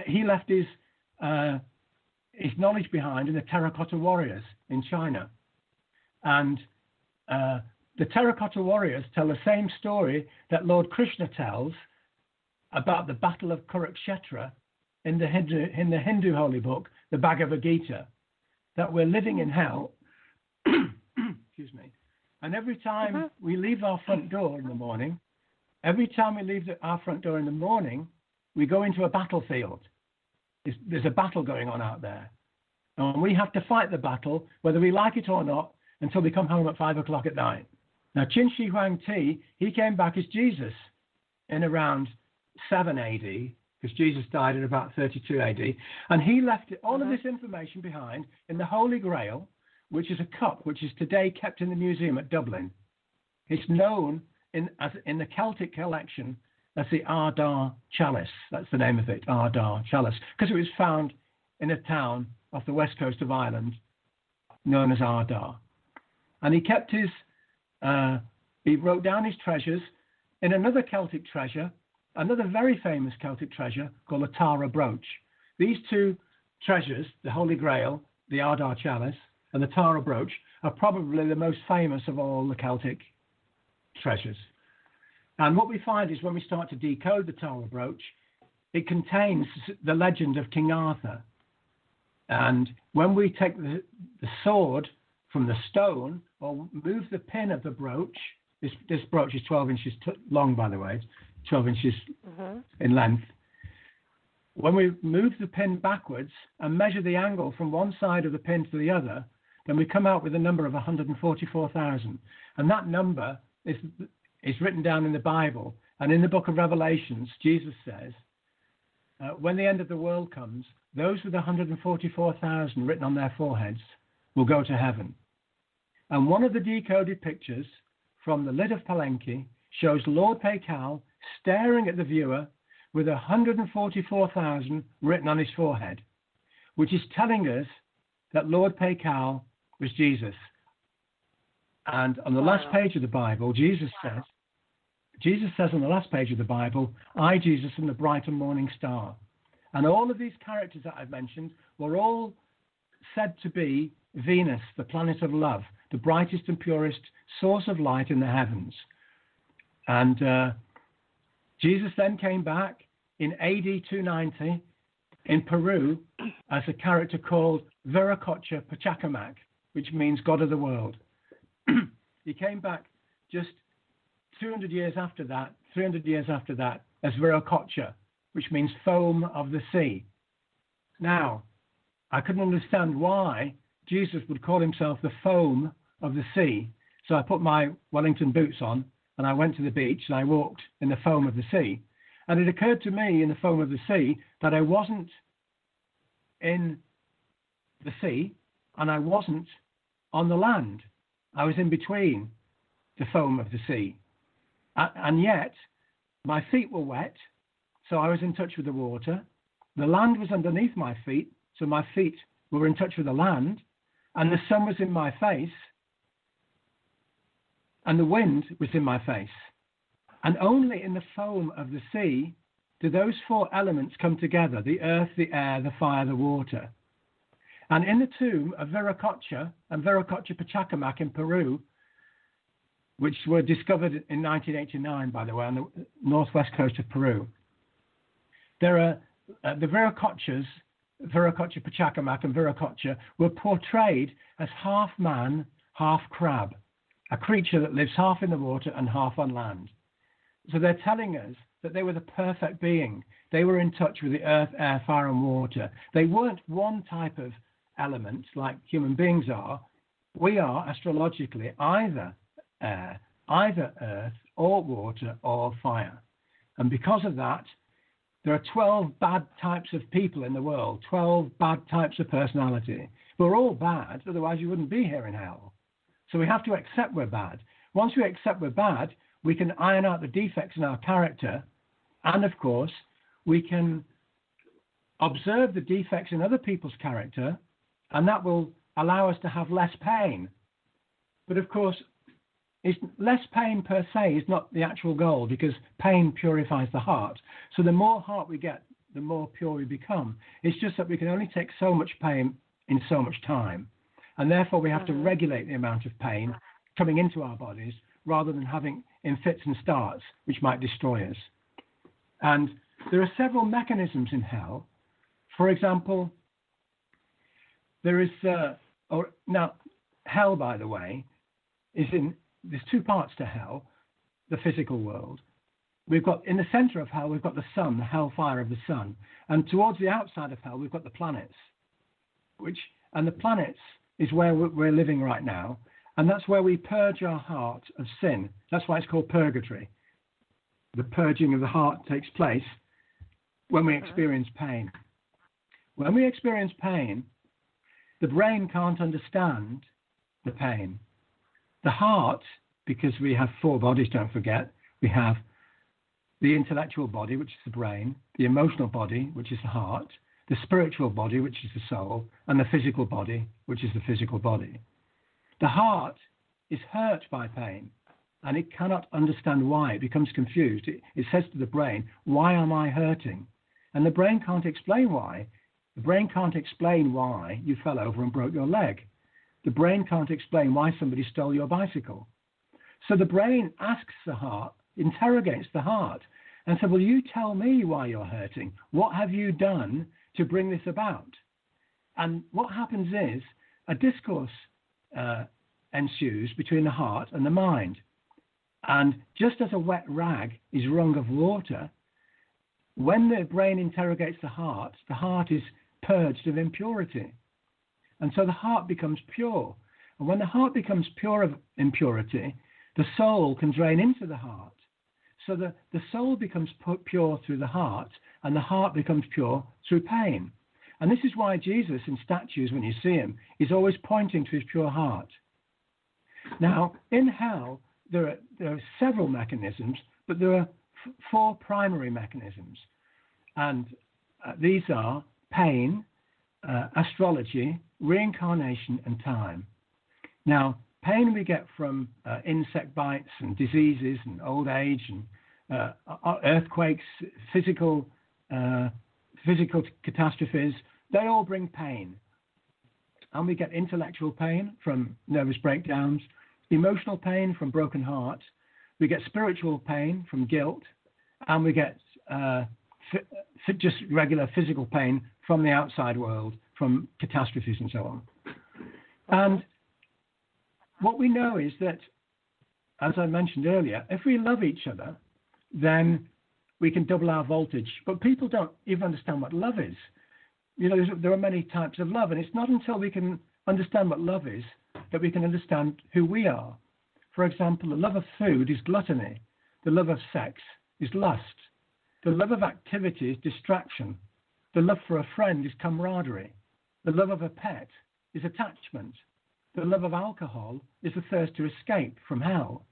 he left his knowledge behind in the terracotta warriors in China. And the terracotta warriors tell the same story that Lord Krishna tells about the Battle of Kurukshetra in the Hindu holy book, the Bhagavad Gita, that we're living in hell. Excuse me. And every time we leave our front door in the morning, our front door in the morning, we go into a battlefield. There's a battle going on out there. And we have to fight the battle, whether we like it or not, until we come home at 5 o'clock at night. Now, Qin Shi Huang Ti, he came back as Jesus in around 7 AD, because Jesus died in about 32 AD. And he left all of this information behind in the Holy Grail, which is a cup which is today kept in the museum at Dublin. It's known in the Celtic collection as the Ardagh chalice. That's the name of it, Ardagh chalice, because it was found in a town off the west coast of Ireland known as Ardagh. And he kept he wrote down his treasures in another Celtic treasure, another very famous Celtic treasure called the Atara Brooch. These two treasures, the Holy Grail, the Ardagh chalice, and the Atara Brooch, are probably the most famous of all the Celtic treasures. And what we find is when we start to decode the Atara Brooch, it contains the legend of King Arthur. And when we take the sword from the stone or move the pin of the brooch, this brooch is 12 inches long, by the way, 12 inches in length. When we move the pin backwards and measure the angle from one side of the pin to the other, then we come out with a number of 144,000. And that number is written down in the Bible. And in the book of Revelations, Jesus says, when the end of the world comes, those with 144,000 written on their foreheads will go to heaven. And one of the decoded pictures from the lid of Palenque shows Lord Pacal staring at the viewer with 144,000 written on his forehead, which is telling us that Lord Pacal was Jesus. And on the last page of the Bible, Jesus says on the last page of the Bible, I, Jesus, am the bright and morning star. And all of these characters that I've mentioned were all said to be Venus, the planet of love, the brightest and purest source of light in the heavens. And Jesus then came back in AD 290 in Peru as a character called Veracocha Pachacamac, which means God of the world. He came back just 300 years after that as Veracocha, which means foam of the sea. Now, I couldn't understand why Jesus would call himself the foam of the sea. So I put my Wellington boots on and I went to the beach and I walked in the foam of the sea. And it occurred to me in the foam of the sea that I wasn't in the sea and I wasn't on the land. I was in between the foam of the sea. And yet my feet were wet, so I was in touch with the water. The land was underneath my feet, so my feet were in touch with the land. And the sun was in my face, and the wind was in my face. And only in the foam of the sea do those four elements come together, the earth, the air, the fire, the water. And in the tomb of Veracocha and Veracocha Pachacamac in Peru, which were discovered in 1989, by the way, on the northwest coast of Peru, there are the Veracochas, Veracocha Pachacamac and Veracocha, were portrayed as half man, half crab, a creature that lives half in the water and half on land. So they're telling us that they were the perfect being. They were in touch with the earth, air, fire, and water. They weren't one type of element like human beings are. We are astrologically either air, either earth, or water, or fire. And because of that, there are 12 bad types of people in the world, 12 bad types of personality. We're all bad, otherwise you wouldn't be here in hell. So we have to accept we're bad. Once we accept we're bad, we can iron out the defects in our character. And of course, we can observe the defects in other people's character, and that will allow us to have less pain. But of course, less pain per se is not the actual goal, because pain purifies the heart. So the more heart we get, the more pure we become. It's just that we can only take so much pain in so much time. And therefore we have to regulate the amount of pain coming into our bodies rather than having in fits and starts, which might destroy us. And there are several mechanisms in hell. For example, there is, now hell, by the way, there's two parts to hell, the physical world. We've got, in the center of hell, we've got the sun, the hellfire of the sun. And towards the outside of hell, we've got the planets, and the planets is where we're living right now. And that's where we purge our heart of sin. That's why it's called purgatory. The purging of the heart takes place when we experience pain. When we experience pain, the brain can't understand the pain. The heart, because we have 4 bodies, don't forget, we have the intellectual body, which is the brain, the emotional body, which is the heart, the spiritual body, which is the soul, and the physical body, which is the physical body. The heart is hurt by pain, and it cannot understand why. It becomes confused. It says to the brain, why am I hurting? And the brain can't explain why. The brain can't explain why you fell over and broke your leg. The brain can't explain why somebody stole your bicycle. So the brain asks the heart, interrogates the heart, and says, well, you tell me why you're hurting. What have you done to bring this about? And what happens is a discourse ensues between the heart and the mind. And just as a wet rag is wrung of water, when the brain interrogates the heart is purged of impurity. And so the heart becomes pure. And when the heart becomes pure of impurity, the soul can drain into the heart. So the soul becomes pure through the heart, and the heart becomes pure through pain. And this is why Jesus, in statues, when you see him, is always pointing to his pure heart. Now, in hell, there are several mechanisms, but there are 4 primary mechanisms. And these are pain, astrology, reincarnation, and time. Now, pain we get from insect bites and diseases and old age and earthquakes, physical catastrophes. They all bring pain. And we get intellectual pain from nervous breakdowns, emotional pain from broken heart. We get spiritual pain from guilt, and we get just regular physical pain from the outside world, from catastrophes and so on. And what we know is that, as I mentioned earlier, if we love each other, then we can double our voltage. But people don't even understand what love is. You know, there are many types of love, and it's not until we can understand what love is that we can understand who we are. For example, the love of food is gluttony. The love of sex is lust. The love of activity is distraction. The love for a friend is camaraderie. The love of a pet is attachment. The love of alcohol is the thirst to escape from hell.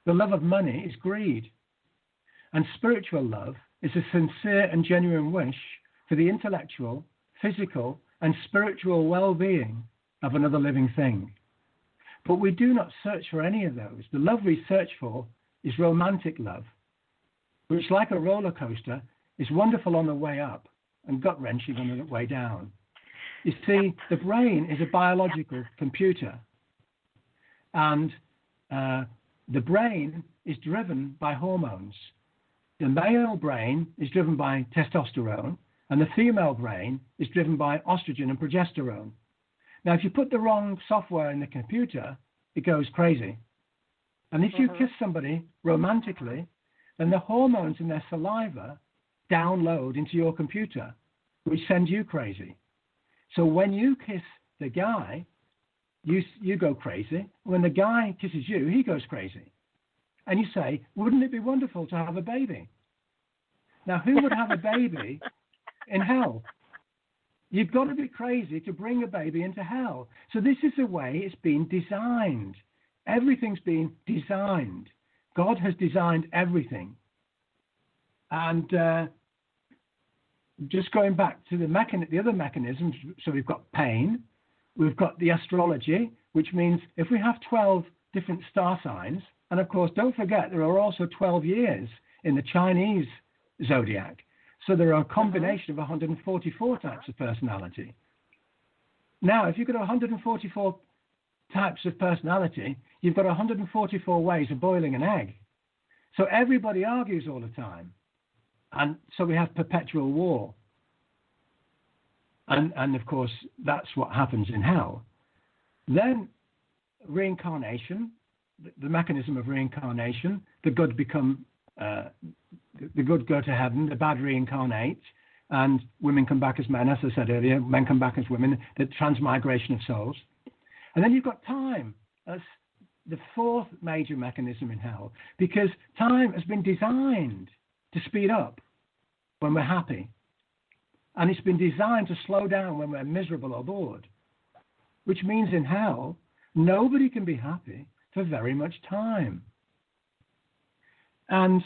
The love of money is greed. And spiritual love is a sincere and genuine wish for the intellectual, physical, and spiritual well-being of another living thing. But we do not search for any of those. The love we search for is romantic love, which, like a roller coaster, is wonderful on the way up and gut-wrenching on the way down. You see, the brain is a biological computer, and the brain is driven by hormones. The male brain is driven by testosterone, and the female brain is driven by estrogen and progesterone. Now, if you put the wrong software in the computer, it goes crazy. And if you kiss somebody romantically, then the hormones in their saliva download into your computer, which sends you crazy. So when you kiss the guy, you go crazy. When the guy kisses you, he goes crazy. And you say, wouldn't it be wonderful to have a baby? Now, who would have a baby in hell? You've got to be crazy to bring a baby into hell. So this is the way it's been designed. Everything's been designed. God has designed everything. And just going back to the other mechanisms, so we've got pain, we've got the astrology, which means if we have 12 different star signs, and of course, don't forget, there are also 12 years in the Chinese zodiac. So there are a combination of 144 types of personality. Now, if you've got 144 types of personality, you've got 144 ways of boiling an egg. So everybody argues all the time. And so we have perpetual war. And of course, that's what happens in hell. Then reincarnation, the mechanism of reincarnation, the good become, the good go to heaven, the bad reincarnate, and women come back as men, as I said earlier, men come back as women, the transmigration of souls. And then you've got time as the 4th major mechanism in hell, because time has been designed to speed up when we're happy. And it's been designed to slow down when we're miserable or bored, which means in hell, Nobody can be happy for very much time. And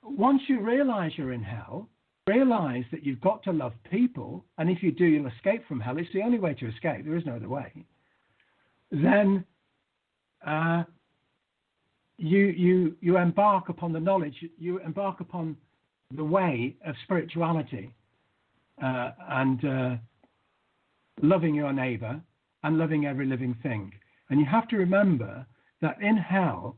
once you realize you're in hell, realize that you've got to love people, and if you do, you'll escape from hell. It's the only way to escape. There is no other way. Then you embark upon the knowledge, you embark upon the way of spirituality and loving your neighbor and loving every living thing. And you have to remember that in hell,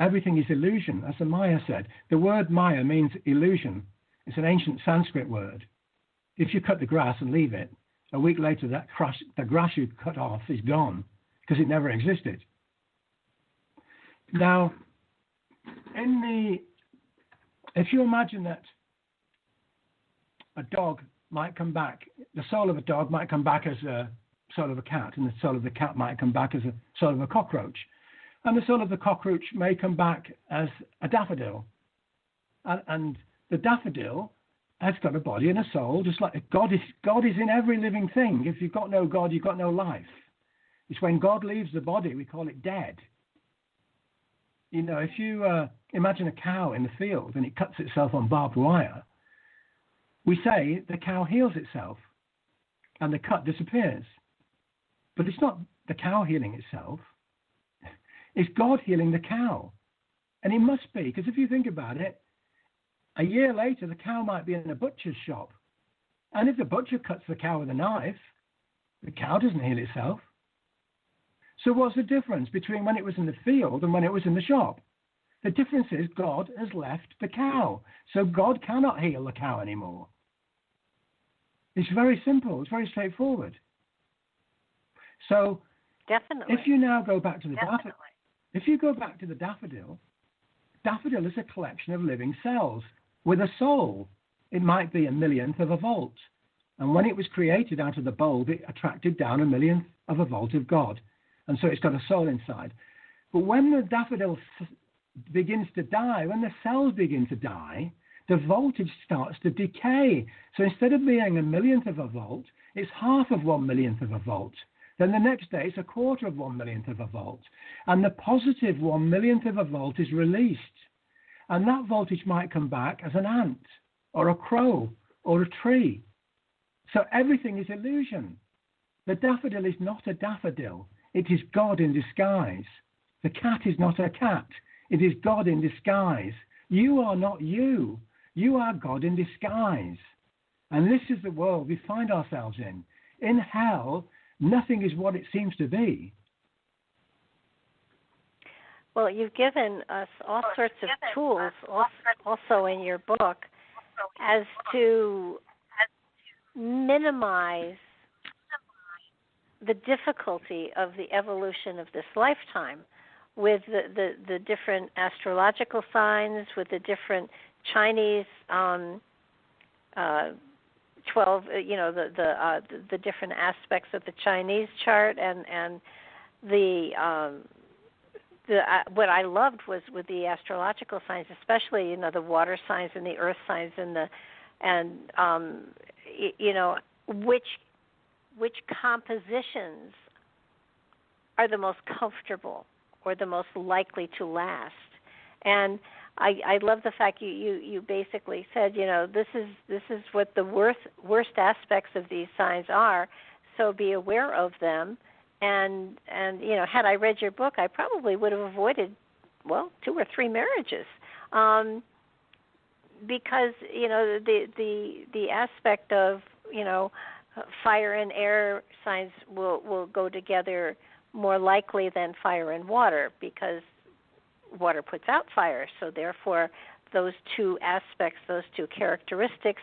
everything is illusion, as the Maya said. The word Maya means illusion. It's an ancient Sanskrit word. If you cut the grass and leave it, a week later the grass you cut off is gone because it never existed. Now, if you imagine that a dog might come back, the soul of a dog might come back as a soul of a cat, and the soul of the cat might come back as a soul of a cockroach. And the soul of the cockroach may come back as a daffodil. And the daffodil has got a body and a soul, just like God is in every living thing. If you've got no God, you've got no life. It's when God leaves the body, we call it dead. You know, if you imagine a cow in the field and it cuts itself on barbed wire, we say the cow heals itself and the cut disappears. But it's not the cow healing itself. It's God healing the cow. And it must be, because if you think about it, a year later, the cow might be in a butcher's shop. And if the butcher cuts the cow with a knife, the cow doesn't heal itself. So what's the difference between when it was in the field and when it was in the shop? The difference is God has left the cow. So God cannot heal the cow anymore. It's very simple. It's very straightforward. So definitely, if you now go back to the daffodil, if you go back to the daffodil is a collection of living cells with a soul. It might be a millionth of a volt. And when it was created out of the bulb, it attracted down a millionth of a volt of God. And so it's got a soul inside. But when the daffodil begins to die, when the cells begin to die, the voltage starts to decay. So instead of being a millionth of a volt, it's half of 1 millionth of a volt. Then the next day, it's a quarter of 1 millionth of a volt. And the positive 1 millionth of a volt is released. And that voltage might come back as an ant or a crow or a tree. So everything is illusion. The daffodil is not a daffodil. It is God in disguise. The cat is not a cat. It is God in disguise. You are not you. You are God in disguise. And this is the world we find ourselves in. In hell, nothing is what it seems to be. Well, you've given us all sorts of tools also in your book as to minimize the difficulty of the evolution of this lifetime with the different astrological signs, with the different Chinese 12, the different aspects of the Chinese chart, and the what I loved was with the astrological signs, especially the water signs and the earth signs which compositions are the most comfortable or the most likely to last. And I love the fact you basically said, this is what the worst aspects of these signs are, so be aware of them. And had I read your book, I probably would have avoided, 2 or 3 marriages, because the aspect of fire and air signs will go together more likely than fire and water, because water puts out fire. So therefore, those 2 aspects, those 2 characteristics,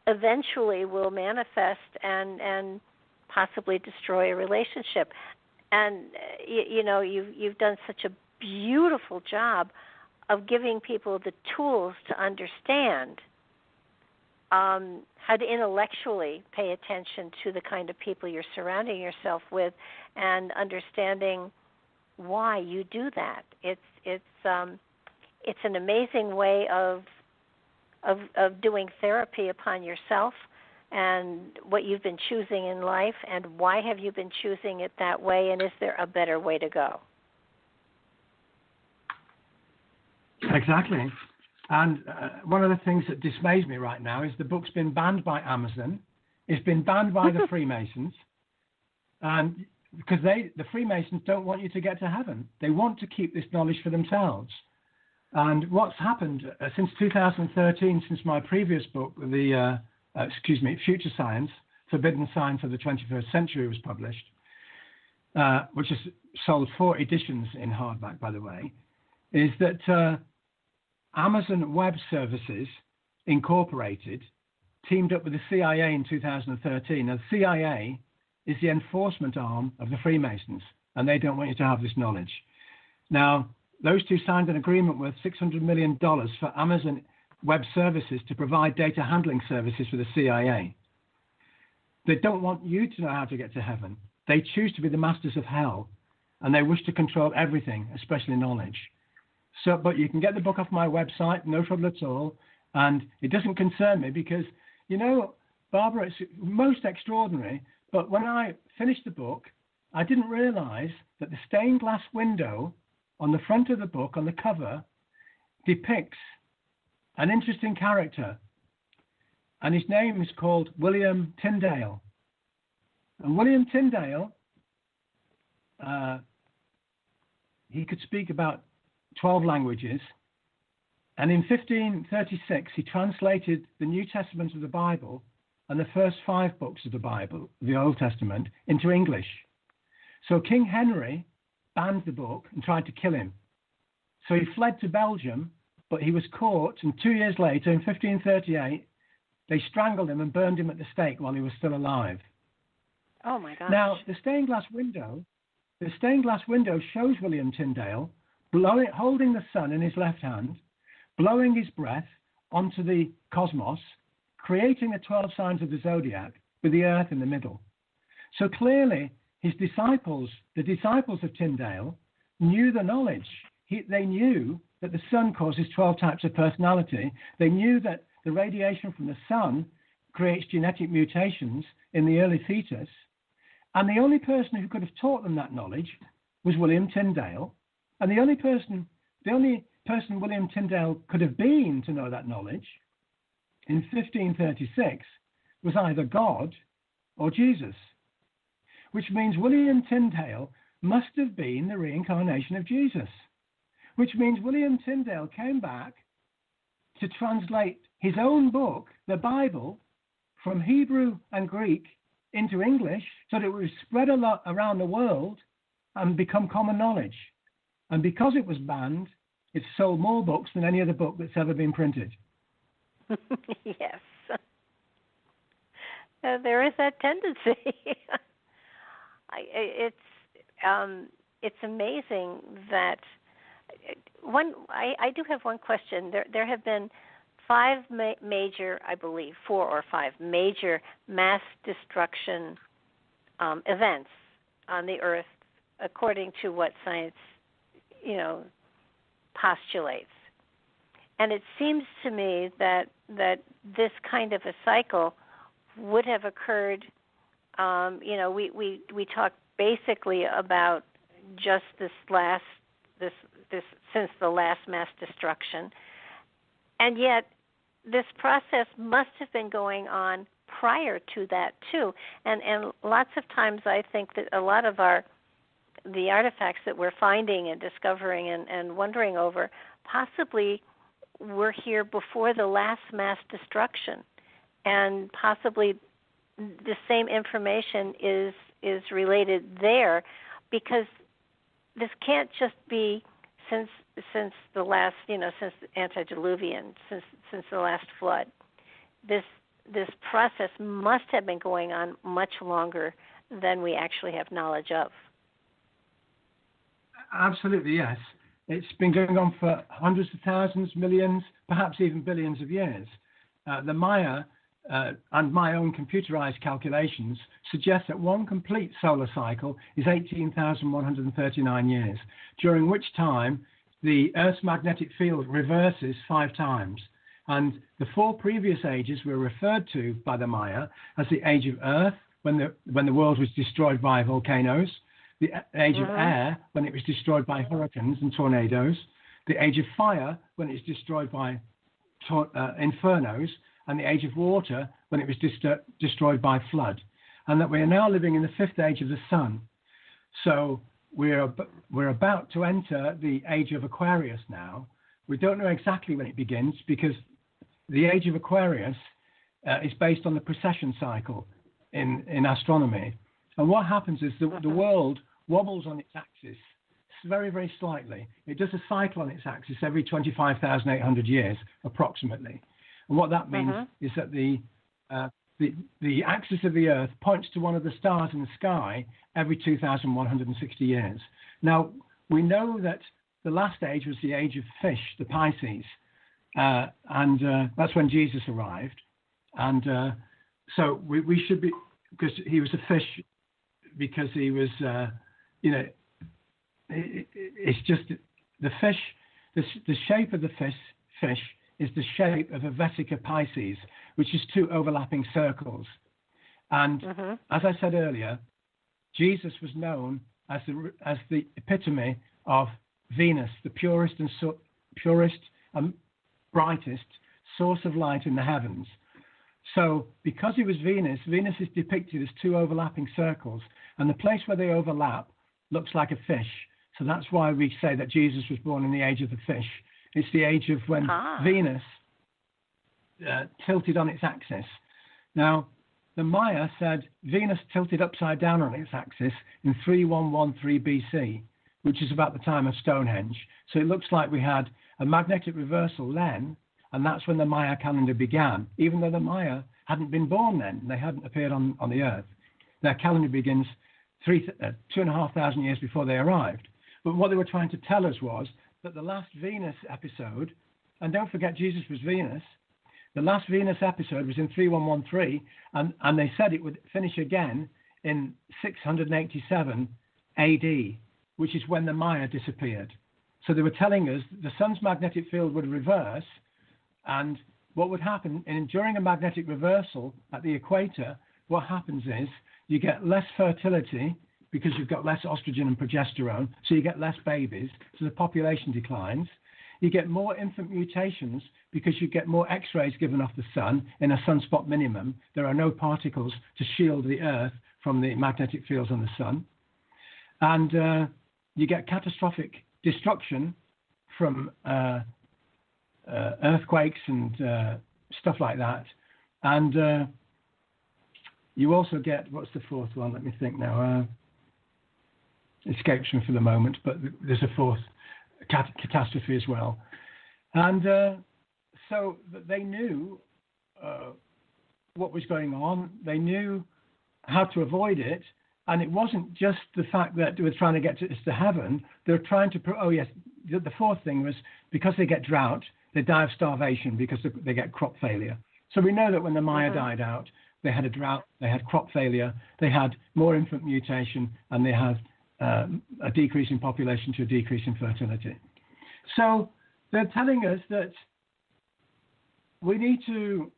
eventually will manifest and possibly destroy a relationship. And you've done such a beautiful job of giving people the tools to understand how to intellectually pay attention to the kind of people you're surrounding yourself with, and understanding why you do that. It's an amazing way of doing therapy upon yourself and what you've been choosing in life, and why have you been choosing it that way, and is there a better way to go? Exactly. And one of the things that dismays me right now is the book's been banned by Amazon. It's been banned by the Freemasons. And because the Freemasons don't want you to get to heaven. They want to keep this knowledge for themselves. And what's happened since 2013, since my previous book, Future Science, Forbidden Science of the 21st Century was published, which has sold 4 editions in hardback, by the way, is that Amazon Web Services Incorporated teamed up with the CIA in 2013. Now, the CIA is the enforcement arm of the Freemasons, and they don't want you to have this knowledge. Now, those two signed an agreement worth $600 million for Amazon Web Services to provide data handling services for the CIA. They don't want you to know how to get to heaven. They choose to be the masters of hell, and they wish to control everything, especially knowledge. So, but you can get the book off my website, no trouble at all, and it doesn't concern me because, you know, Barbara, it's most extraordinary, but when I finished the book, I didn't realize that the stained glass window on the front of the book, on the cover, depicts an interesting character, and his name is called William Tyndale. And William Tyndale, he could speak about 12 languages, and in 1536 he translated the New Testament of the Bible and the first 5 books of the Bible, the Old Testament, into English. So King Henry banned the book and tried to kill him. So he fled to Belgium, but he was caught, and 2 years later, in 1538, they strangled him and burned him at the stake while he was still alive. Oh my gosh. Now, the stained glass window shows William Tyndale holding the sun in his left hand, blowing his breath onto the cosmos, creating the 12 signs of the zodiac with the earth in the middle. So clearly, his disciples, the disciples of Tyndale, knew the knowledge. They knew that the sun causes 12 types of personality. They knew that the radiation from the sun creates genetic mutations in the early fetus. And the only person who could have taught them that knowledge was William Tyndale. And the only person William Tyndale could have been to know that knowledge in 1536 was either God or Jesus, which means William Tyndale must have been the reincarnation of Jesus, which means William Tyndale came back to translate his own book, the Bible, from Hebrew and Greek into English so that it would spread a lot around the world and become common knowledge. And because it was banned, it sold more books than any other book that's ever been printed. Yes. There is that tendency. It's amazing that I do have one question. There have been 4 or 5 major mass destruction events on the Earth, according to what science, postulates. And it seems to me that this kind of a cycle would have occurred. We talk basically about just this since the last mass destruction, and yet this process must have been going on prior to that too. And lots of times I think that a lot of the artifacts that we're finding and discovering and wondering over possibly were here before the last mass destruction, and possibly the same information is related there, because this can't just be since the last, since antediluvian, since the last flood. This process must have been going on much longer than we actually have knowledge of. Absolutely, yes. It's been going on for hundreds of thousands, millions, perhaps even billions of years. The Maya and my own computerized calculations suggest that one complete solar cycle is 18,139 years, during which time the Earth's magnetic field reverses 5 times. And the 4 previous ages were referred to by the Maya as the age of earth, when the world was destroyed by volcanoes, the age of air, when it was destroyed by hurricanes and tornadoes, the age of fire, when it was destroyed by infernos, and the age of water, when it was destroyed by flood. And that we are now living in the 5th age of the sun. So we're about to enter the age of Aquarius now. We don't know exactly when it begins, because the age of Aquarius is based on the precession cycle in astronomy. And what happens is the world wobbles on its axis very, very slightly. It does a cycle on its axis every 25,800 years, approximately. And what that means is that the axis of the Earth points to one of the stars in the sky every 2,160 years. Now, we know that the last age was the age of fish, the Pisces, and that's when Jesus arrived. And so we should be, because he was a fish, because he was, it's just the fish, the shape of the fish is the shape of a Vesica Pisces, which is 2 overlapping circles. And as I said earlier, Jesus was known as the epitome of Venus, the purest and brightest source of light in the heavens. So because he was Venus, Venus is depicted as 2 overlapping circles, and the place where they overlap looks like a fish. So that's why we say that Jesus was born in the age of the fish. It's the age of when Venus tilted on its axis. Now, the Maya said Venus tilted upside down on its axis in 3113 BC, which is about the time of Stonehenge. So it looks like we had a magnetic reversal then, and that's when the Maya calendar began, even though the Maya hadn't been born then. They hadn't appeared on the Earth. Their calendar begins 2,500 years before they arrived. But what they were trying to tell us was that the last Venus episode, and don't forget Jesus was Venus, the last Venus episode was in 3113, and they said it would finish again in 687 AD, which is when the Maya disappeared. So they were telling us the sun's magnetic field would reverse, and what would happen during a magnetic reversal at the equator, what happens is you get less fertility because you've got less estrogen and progesterone, so you get less babies, so the population declines. You get more infant mutations because you get more X-rays given off the sun in a sunspot minimum. There are no particles to shield the Earth from the magnetic fields on the sun. And you get catastrophic destruction from earthquakes and stuff like that. And you also get, what's the 4th one? Let me think now. Escapes me for the moment, but there's a 4th catastrophe as well. And so they knew what was going on. They knew how to avoid it. And it wasn't just the fact that they were trying to get to heaven. They were trying to, the 4th thing was because they get drought, they die of starvation because they get crop failure. So we know that when the Maya died out, they had a drought, they had crop failure, they had more infant mutation, and they had a decrease in population to a decrease in fertility. So they're telling us that we need to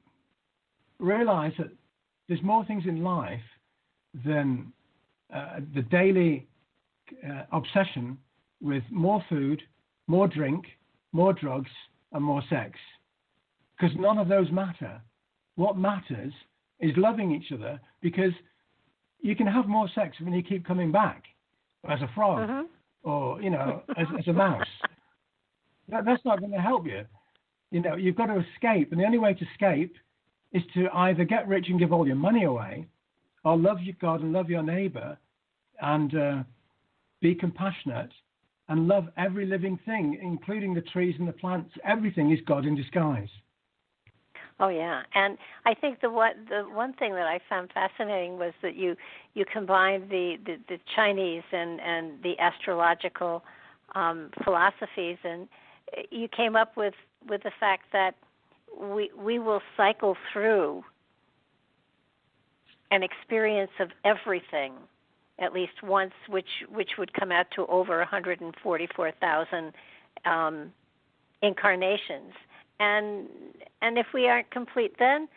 realize that there's more things in life than the daily obsession with more food, more drink, more drugs, and more sex. Because none of those matter. What matters is loving each other, because you can have more sex when you keep coming back as a frog or, as a mouse. That's not going to help you. You've got to escape. And the only way to escape is to either get rich and give all your money away, or love your God and love your neighbor and be compassionate and love every living thing, including the trees and the plants. Everything is God in disguise. Oh yeah, and I think the one thing that I found fascinating was that you combined the Chinese and the astrological philosophies, and you came up with the fact that we will cycle through an experience of everything at least once, which would come out to over 144,000 incarnations. and if we aren't complete then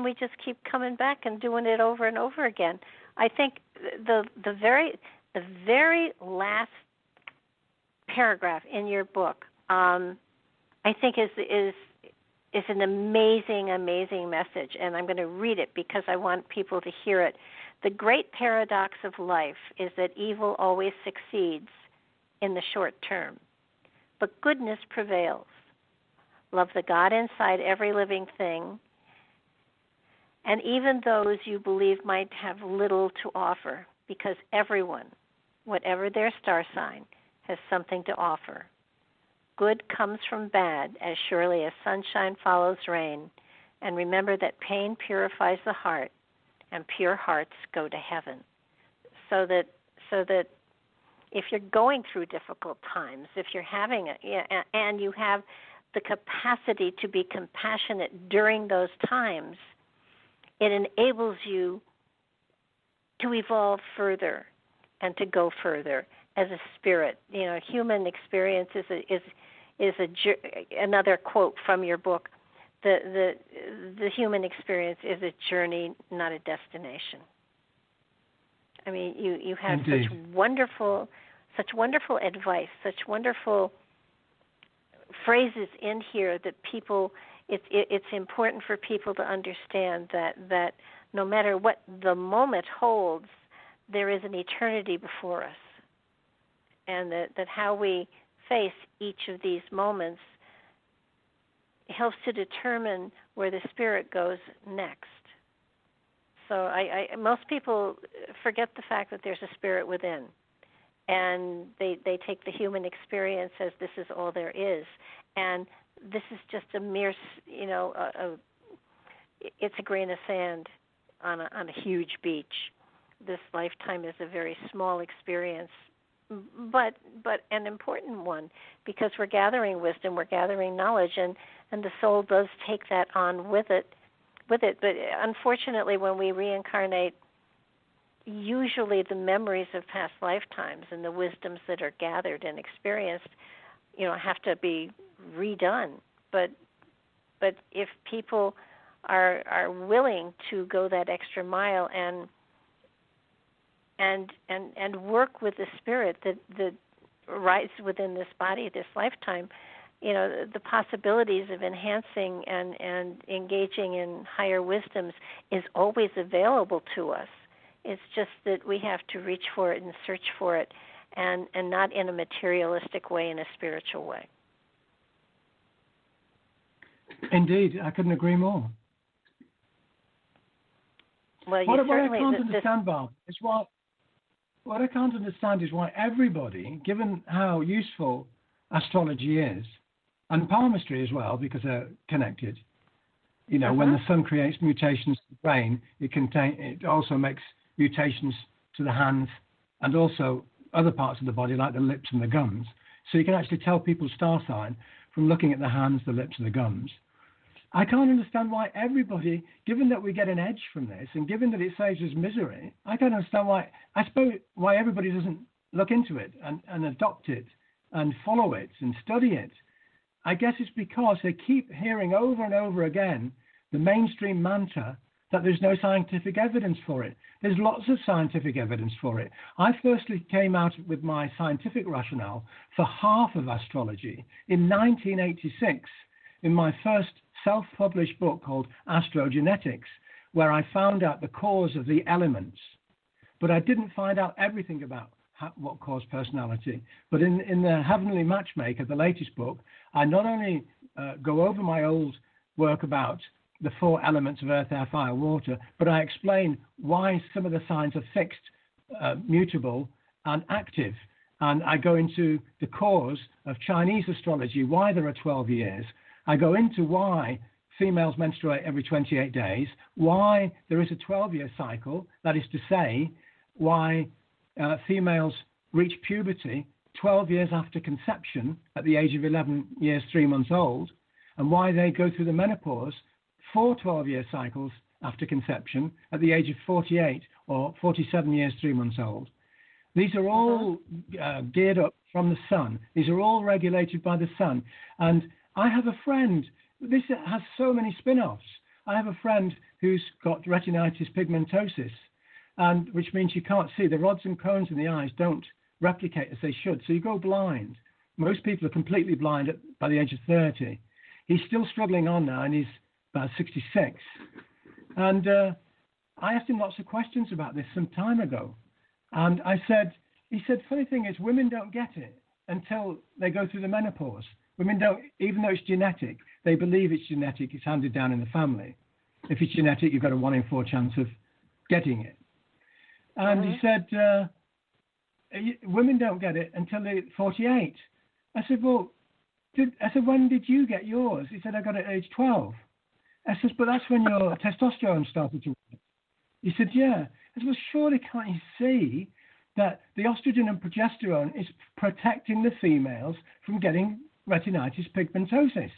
we just keep coming back and doing it over and over again. I think the very last paragraph in your book, I think is an amazing message, and I'm going to read it because I want people to hear it. The great paradox of life is that evil always succeeds in the short term, but goodness prevails. Love the God inside every living thing, and even those you believe might have little to offer, because everyone, whatever their star sign, has something to offer. Good comes from bad as surely as sunshine follows rain, and remember that pain purifies the heart, and pure hearts go to heaven. So that if you're going through difficult times, if you're having and you have the capacity to be compassionate during those times, it enables you to evolve further and to go further as a spirit. Human experience is another quote from your book. The human experience is a journey, not a destination. I mean, you have Indeed. such wonderful advice, such wonderful phrases in here that people. It's important for people to understand that no matter what the moment holds, there is an eternity before us, and that how we face each of these moments helps to determine where the spirit goes next. So most people forget the fact that there's a spirit within, and they take the human experience as this is all there is, and this is just a mere, it's a grain of sand on a huge beach. This lifetime is a very small experience, but an important one, because we're gathering wisdom, we're gathering knowledge, and the soul does take that on with it. But unfortunately, when we reincarnate, usually the memories of past lifetimes and the wisdoms that are gathered and experienced, have to be redone. But if people are willing to go that extra mile and work with the spirit that rides within this body, this lifetime, the possibilities of enhancing and engaging in higher wisdoms is always available to us. It's just that we have to reach for it and search for it, and not in a materialistic way, in a spiritual way. Indeed, I couldn't agree more. Well, what I can't understand, Bob, is what I can't understand is why everybody, given how useful astrology is, and palmistry as well, because they're connected. When the sun creates mutations to the brain, it also makes mutations to the hands and also other parts of the body, like the lips and the gums. So you can actually tell people's star sign from looking at the hands, the lips, and the gums. I can't understand why everybody, given that we get an edge from this, and given that it saves us misery, I can't understand why everybody doesn't look into it and adopt it and follow it and study it. I guess it's because they keep hearing over and over again the mainstream mantra that there's no scientific evidence for it. There's lots of scientific evidence for it. I firstly came out with my scientific rationale for half of astrology in 1986 in my first self-published book called Astrogenetics, where I found out the cause of the elements. But I didn't find out everything about what caused personality. But in the Heavenly Matchmaker, the latest book, I not only go over my old work about the four elements of earth, air, fire, water, but I explain why some of the signs are fixed, mutable, and active. And I go into the cause of Chinese astrology, why there are 12 years. I go into why females menstruate every 28 days, why there is a 12-year cycle, that is to say, why females reach puberty 12 years after conception at the age of 11 years, 3 months old, and why they go through the menopause 4 12-year cycles after conception at the age of 48 or 47 years, 3 months old. These are all geared up from the sun. These are all regulated by the sun. And I have a friend this has so many spin-offs. I have a friend who's got retinitis pigmentosis, and which means you can't see. The rods and cones in the eyes don't replicate as they should, so you go blind. Most people are completely blind by the age of 30. He's still struggling on now, and he's about 66. And I asked him lots of questions about this some time ago. And he said, funny thing is, women don't get it until they go through the menopause. Women don't, even though it's genetic, they believe it's genetic, it's handed down in the family. If it's genetic, you've got a 1 in 4 chance of getting it. And he said, women don't get it until they're 48. I said, well, when did you get yours? He said, I got it at age 12. I said, but that's when your testosterone started to work. He said, yeah. I said, well, surely can't you see that the estrogen and progesterone is protecting the females from getting retinitis pigmentosis?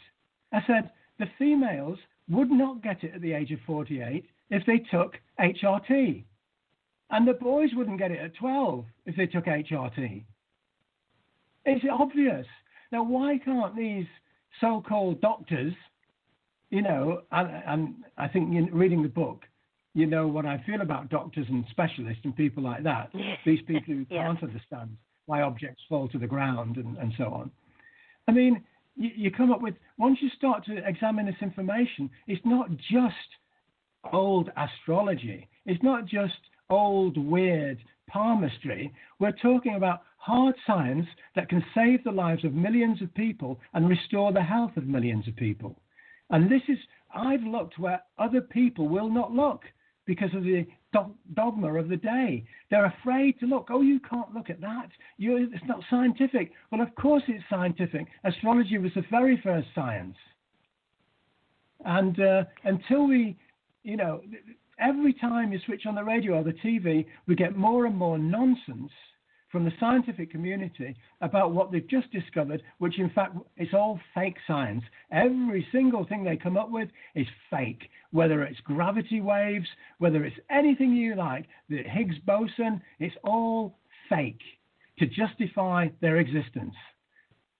I said, the females would not get it at the age of 48 if they took HRT. And the boys wouldn't get it at 12 if they took HRT. It's obvious. Now, why can't these so-called doctors, and I think reading the book, you know what I feel about doctors and specialists and people like that, these people who can't understand why objects fall to the ground and so on. I mean, you come up with, once you start to examine this information, it's not just old astrology. It's not just old, weird palmistry. We're talking about hard science that can save the lives of millions of people and restore the health of millions of people. And this is, I've looked where other people will not look because of the dogma of the day. They're afraid to look. Oh, you can't look at that. It's not scientific. Well, of course it's scientific. Astrology was the very first science. And until we, every time you switch on the radio or the TV, we get more and more nonsense from the scientific community about what they've just discovered, which in fact is all fake science. Every single thing they come up with is fake, whether it's gravity waves, whether it's anything you like, the Higgs boson, it's all fake to justify their existence.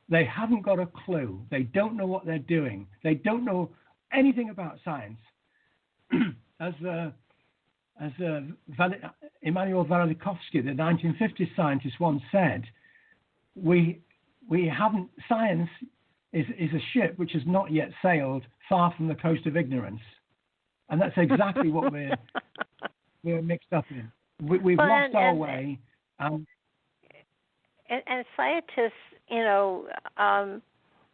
They haven't got a clue. They don't know what they're doing. They don't know anything about science. As Immanuel Velikovsky, the 1950s scientist, once said, we haven't, science is a ship which has not yet sailed far from the coast of ignorance. And that's exactly what we're mixed up in. We've lost our way. And scientists,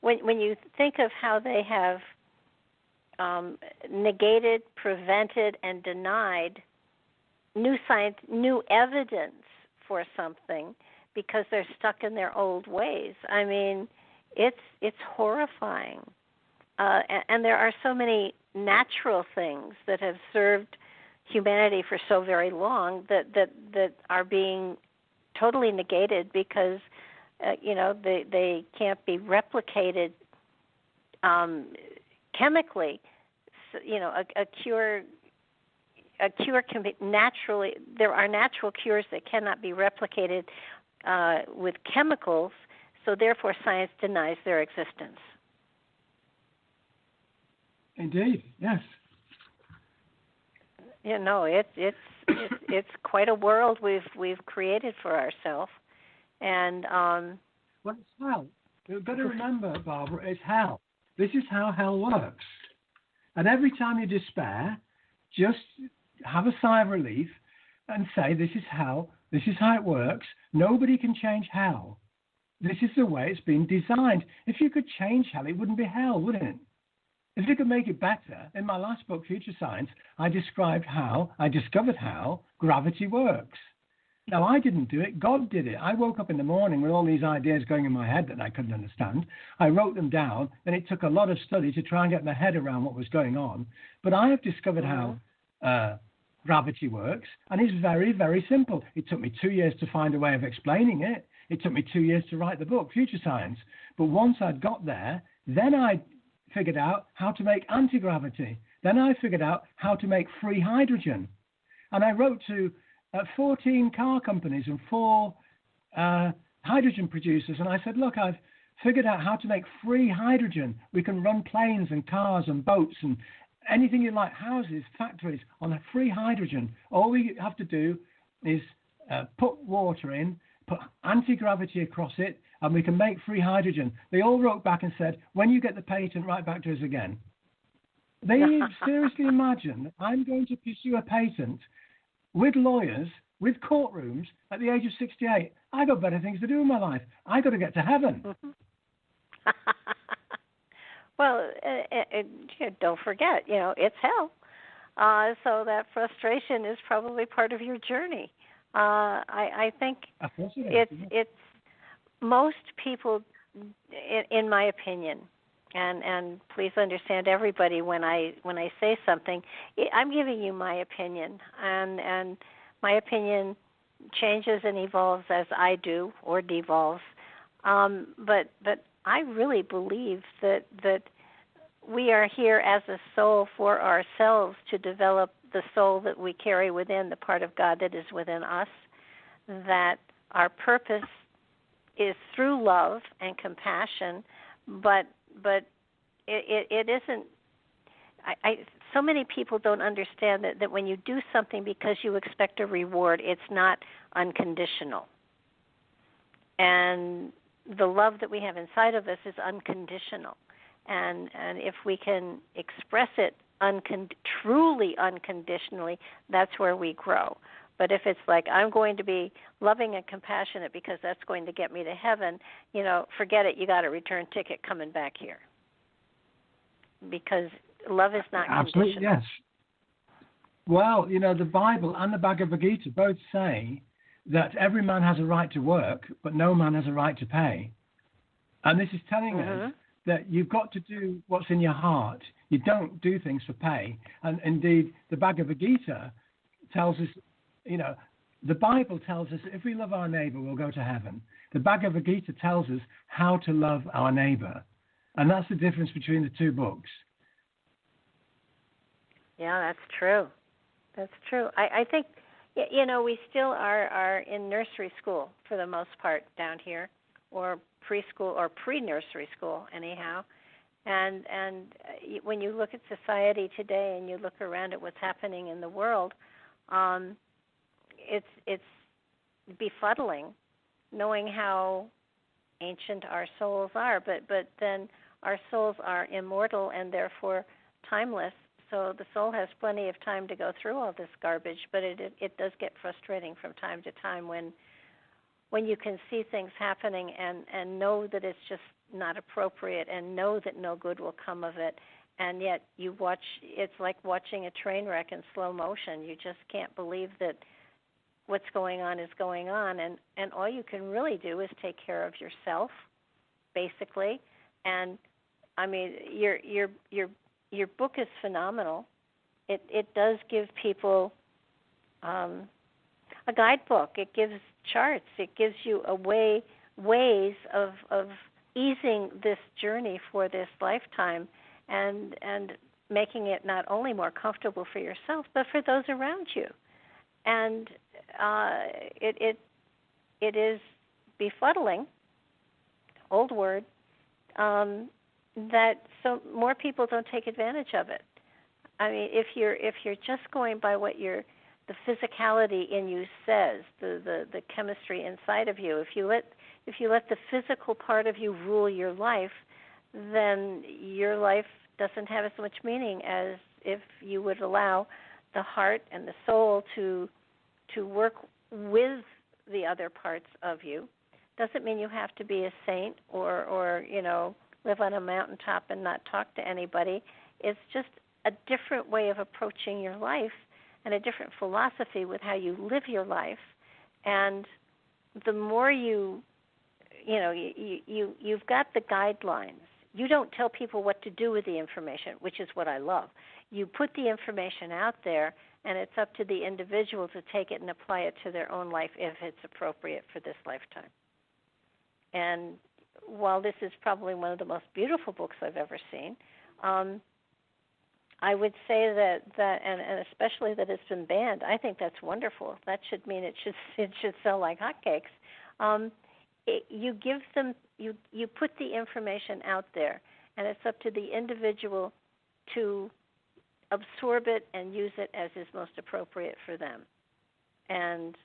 when you think of how they have negated, prevented, and denied new evidence for something because they're stuck in their old ways. I mean, it's horrifying. And there are so many natural things that have served humanity for so very long that are being totally negated because they can't be replicated chemically. So, a cure can be naturally. There are natural cures that cannot be replicated with chemicals. So therefore, science denies their existence. Indeed, yes. It's quite a world we've created for ourselves, and well, it's hell. You've got to remember, Barbara, it's hell. This is how hell works. And every time you despair, just have a sigh of relief and say, this is hell. This is how it works. Nobody can change hell. This is the way it's been designed. If you could change hell, it wouldn't be hell, would it? If you could make it better, in my last book, Future Science, I discovered how gravity works. Now, I didn't do it. God did it. I woke up in the morning with all these ideas going in my head that I couldn't understand. I wrote them down, and it took a lot of study to try and get my head around what was going on. But I have discovered how gravity works, and it's very, very simple. It took me 2 years to find a way of explaining it. It took me 2 years to write the book, Future Science. But once I'd got there, then I figured out how to make anti-gravity. Then I figured out how to make free hydrogen. And I wrote to 14 car companies and 4 hydrogen producers. And I said, look, I've figured out how to make free hydrogen. We can run planes and cars and boats and anything you like, houses, factories, on a free hydrogen. All we have to do is put water in, put anti-gravity across it, and we can make free hydrogen. They all wrote back and said, when you get the patent, write back to us again. They seriously imagine that I'm going to pursue a patent with lawyers, with courtrooms, at the age of 68. I got better things to do in my life. I got to get to heaven. Well, don't forget, it's hell. So that frustration is probably part of your journey. I think it's most people, in my opinion, and please understand everybody when I say something, I'm giving you my opinion, and my opinion changes and evolves as I do or devolves. But I really believe that we are here as a soul for ourselves to develop the soul that we carry within, the part of God that is within us, that our purpose is through love and compassion, but it isn't. So many people don't understand that when you do something because you expect a reward, it's not unconditional. And the love that we have inside of us is unconditional. And if we can express it truly unconditionally, that's where we grow. But if it's like, I'm going to be loving and compassionate because that's going to get me to heaven, forget it. You got a return ticket coming back here. Because love is not absolutely conditional. Yes. Well, the Bible and the Bhagavad Gita both say that every man has a right to work, but no man has a right to pay. And this is telling us that you've got to do what's in your heart. You don't do things for pay. And indeed, the Bhagavad Gita tells us, the Bible tells us if we love our neighbor, we'll go to heaven. The Bhagavad Gita tells us how to love our neighbor. And that's the difference between the two books. Yeah, that's true. That's true. I think, we still are in nursery school for the most part down here, or preschool or pre-nursery school anyhow. And when you look at society today and you look around at what's happening in the world, it's befuddling knowing how ancient our souls are, but then our souls are immortal and therefore timeless. So the soul has plenty of time to go through all this garbage, but it does get frustrating from time to time when you can see things happening and know that it's just not appropriate and know that no good will come of it, and yet it's like watching a train wreck in slow motion. You just can't believe that what's going on is going on, and all you can really do is take care of yourself, basically. And I mean, your book is phenomenal. It does give people a guidebook. It gives charts. It gives you ways of easing this journey for this lifetime and making it not only more comfortable for yourself but for those around you. And it is befuddling, old word, that so more people don't take advantage of it. I mean, if you're just going by what the physicality in you says, the chemistry inside of you, if you let the physical part of you rule your life, then your life doesn't have as much meaning as if you would allow the heart and the soul to work with the other parts of you. Doesn't mean you have to be a saint or live on a mountaintop and not talk to anybody. It's just a different way of approaching your life and a different philosophy with how you live your life. And the more you've got the guidelines. You don't tell people what to do with the information, which is what I love. You put the information out there, and it's up to the individual to take it and apply it to their own life if it's appropriate for this lifetime. And while this is probably one of the most beautiful books I've ever seen, I would say that and especially that it's been banned, I think that's wonderful. That should mean it should sell like hotcakes. You give them you put the information out there, and it's up to the individual to absorb it and use it as is most appropriate for them. And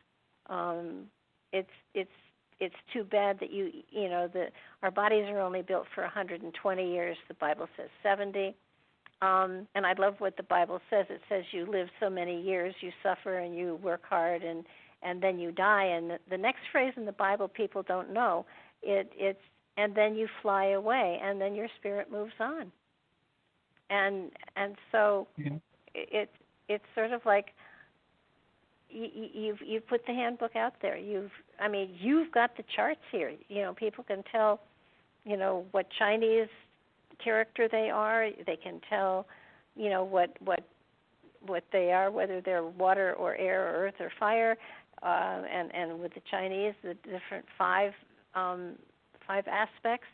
it's too bad that that our bodies are only built for 120 years. The Bible says 70. And I love what the Bible says. It says you live so many years, you suffer and you work hard, and then you die. And the next phrase in the Bible people don't know. It's and then you fly away, and then your spirit moves on. And so it's sort of like you've put the handbook out there. You've got the charts here. People can tell, what Chinese character they are. They can tell, what they are, whether they're water or air or earth or fire. And with the Chinese, the different five aspects.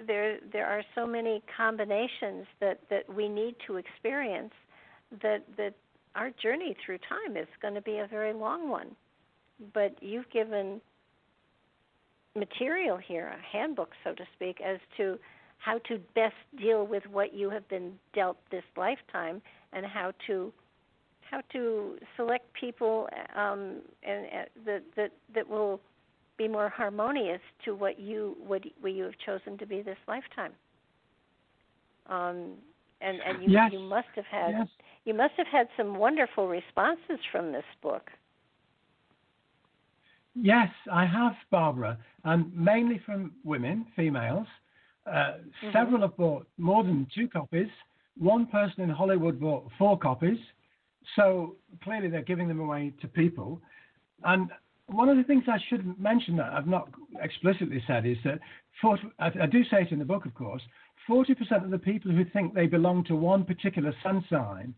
There are so many combinations that we need to experience that our journey through time is going to be a very long one. But you've given material here, a handbook, so to speak, as to how to best deal with what you have been dealt this lifetime, and how to select people and that will be more harmonious to what you have chosen to be this lifetime. You must have had some wonderful responses from this book. Yes, I have, Barbara, and mainly from women, females. Several have bought more than 2 copies. One person in Hollywood bought 4 copies. So clearly they're giving them away to people. And one of the things I should mention that I've not explicitly said is that, I do say it in the book, of course, 40% of the people who think they belong to one particular sun sign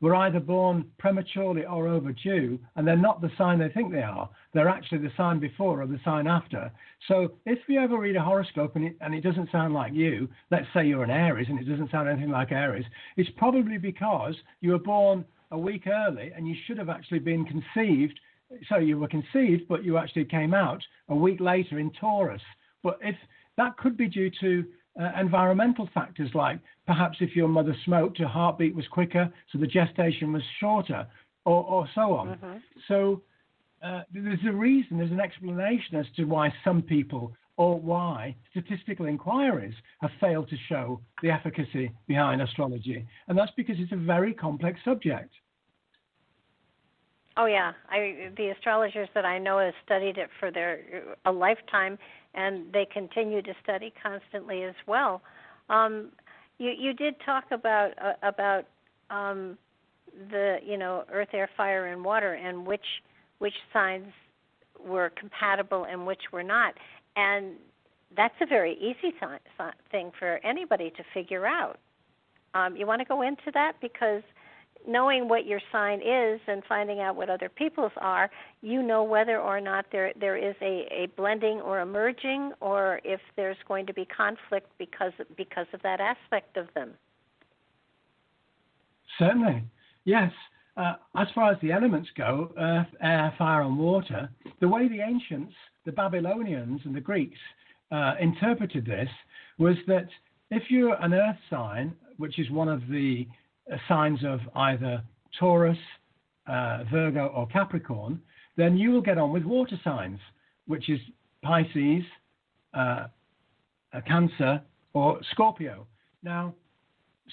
were either born prematurely or overdue, and they're not the sign they think they are. They're actually the sign before or the sign after. So if you ever read a horoscope and it doesn't sound like you, let's say you're an Aries and it doesn't sound anything like Aries, it's probably because you were born a week early and you should have actually been conceived. So you were conceived, but you actually came out a week later in Taurus. But if that could be due to environmental factors, like perhaps if your mother smoked, her heartbeat was quicker, so the gestation was shorter, or so on. So there's a reason, there's an explanation as to why some people, or why statistical inquiries have failed to show the efficacy behind astrology. And that's because it's a very complex subject. Oh, yeah. The astrologers that I know have studied it for a lifetime, and they continue to study constantly as well. You did talk about the earth, air, fire, and water, and which signs were compatible and which were not, and that's a very easy thing for anybody to figure out. You want to go into that, because knowing what your sign is and finding out what other people's are, you know whether or not there is a blending or a merging, or if there's going to be conflict because of that aspect of them. Certainly, yes. As far as the elements go, earth, air, fire, and water, the way the ancients, the Babylonians and the Greeks interpreted this was that if you're an earth sign, which is one of the signs of either Taurus, Virgo, or Capricorn, then you will get on with water signs, which is Pisces, Cancer, or Scorpio. Now,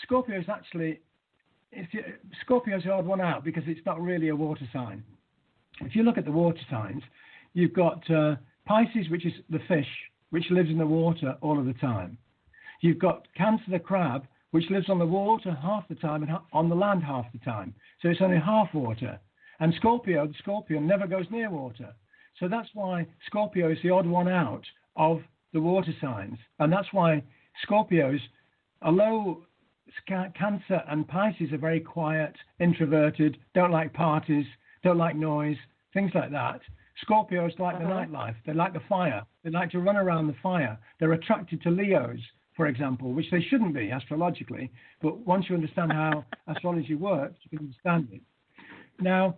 Scorpio is Scorpio's the odd one out because it's not really a water sign. If you look at the water signs, you've got Pisces, which is the fish, which lives in the water all of the time. You've got Cancer, the crab, which lives on the water half the time and on the land half the time. So it's only half water. And Scorpio, the scorpion, never goes near water. So that's why Scorpio is the odd one out of the water signs. And that's why Scorpios, although Cancer and Pisces are very quiet, introverted, don't like parties, don't like noise, things like that, Scorpios like the nightlife. They like the fire. They like to run around the fire. They're attracted to Leos, for example, which they shouldn't be astrologically, but once you understand how astrology works, you can understand it. Now,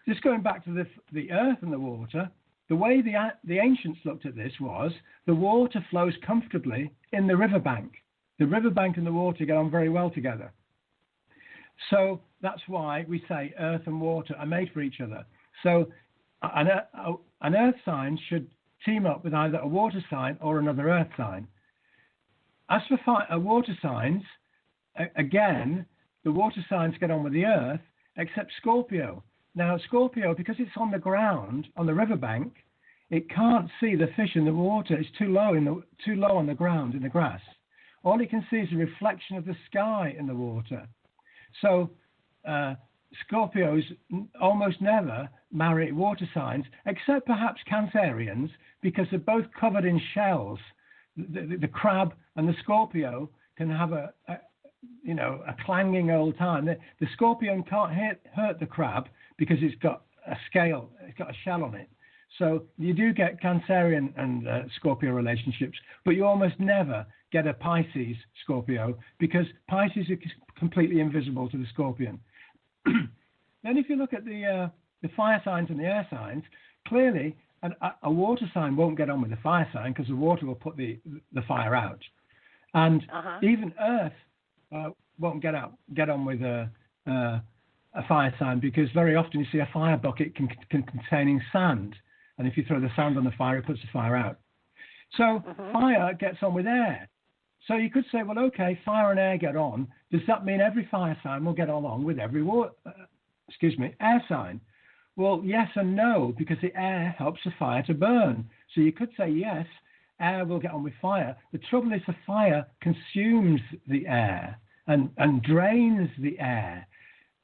just going back to the earth and the water, the way the ancients looked at this was the water flows comfortably in the riverbank. The riverbank and the water get on very well together. So that's why we say earth and water are made for each other. So an earth sign should team up with either a water sign or another earth sign. As for water signs, again, the water signs get on with the earth, except Scorpio. Now, Scorpio, because it's on the ground, on the riverbank, it can't see the fish in the water. It's too low on the ground in the grass. All it can see is a reflection of the sky in the water. So Scorpios almost never marry water signs, except perhaps Cancerians, because they're both covered in shells. The crab and the Scorpio can have a clanging old time. The Scorpion can't hurt the crab because it's got a scale, it's got a shell on it. So you do get Cancerian and Scorpio relationships, but you almost never get a Pisces Scorpio because Pisces is completely invisible to the Scorpion. Then if you look at the fire signs and the air signs, clearly a water sign won't get on with the fire sign because the water will put the fire out. And even Earth won't get on with a fire sign because very often you see a fire bucket containing sand. And if you throw the sand on the fire, it puts the fire out. So fire gets on with air. So you could say, well, okay, fire and air get on. Does that mean every fire sign will get along with every air sign? Well, yes and no, because the air helps the fire to burn. So you could say, yes, air will get on with fire. The trouble is the fire consumes the air and drains the air.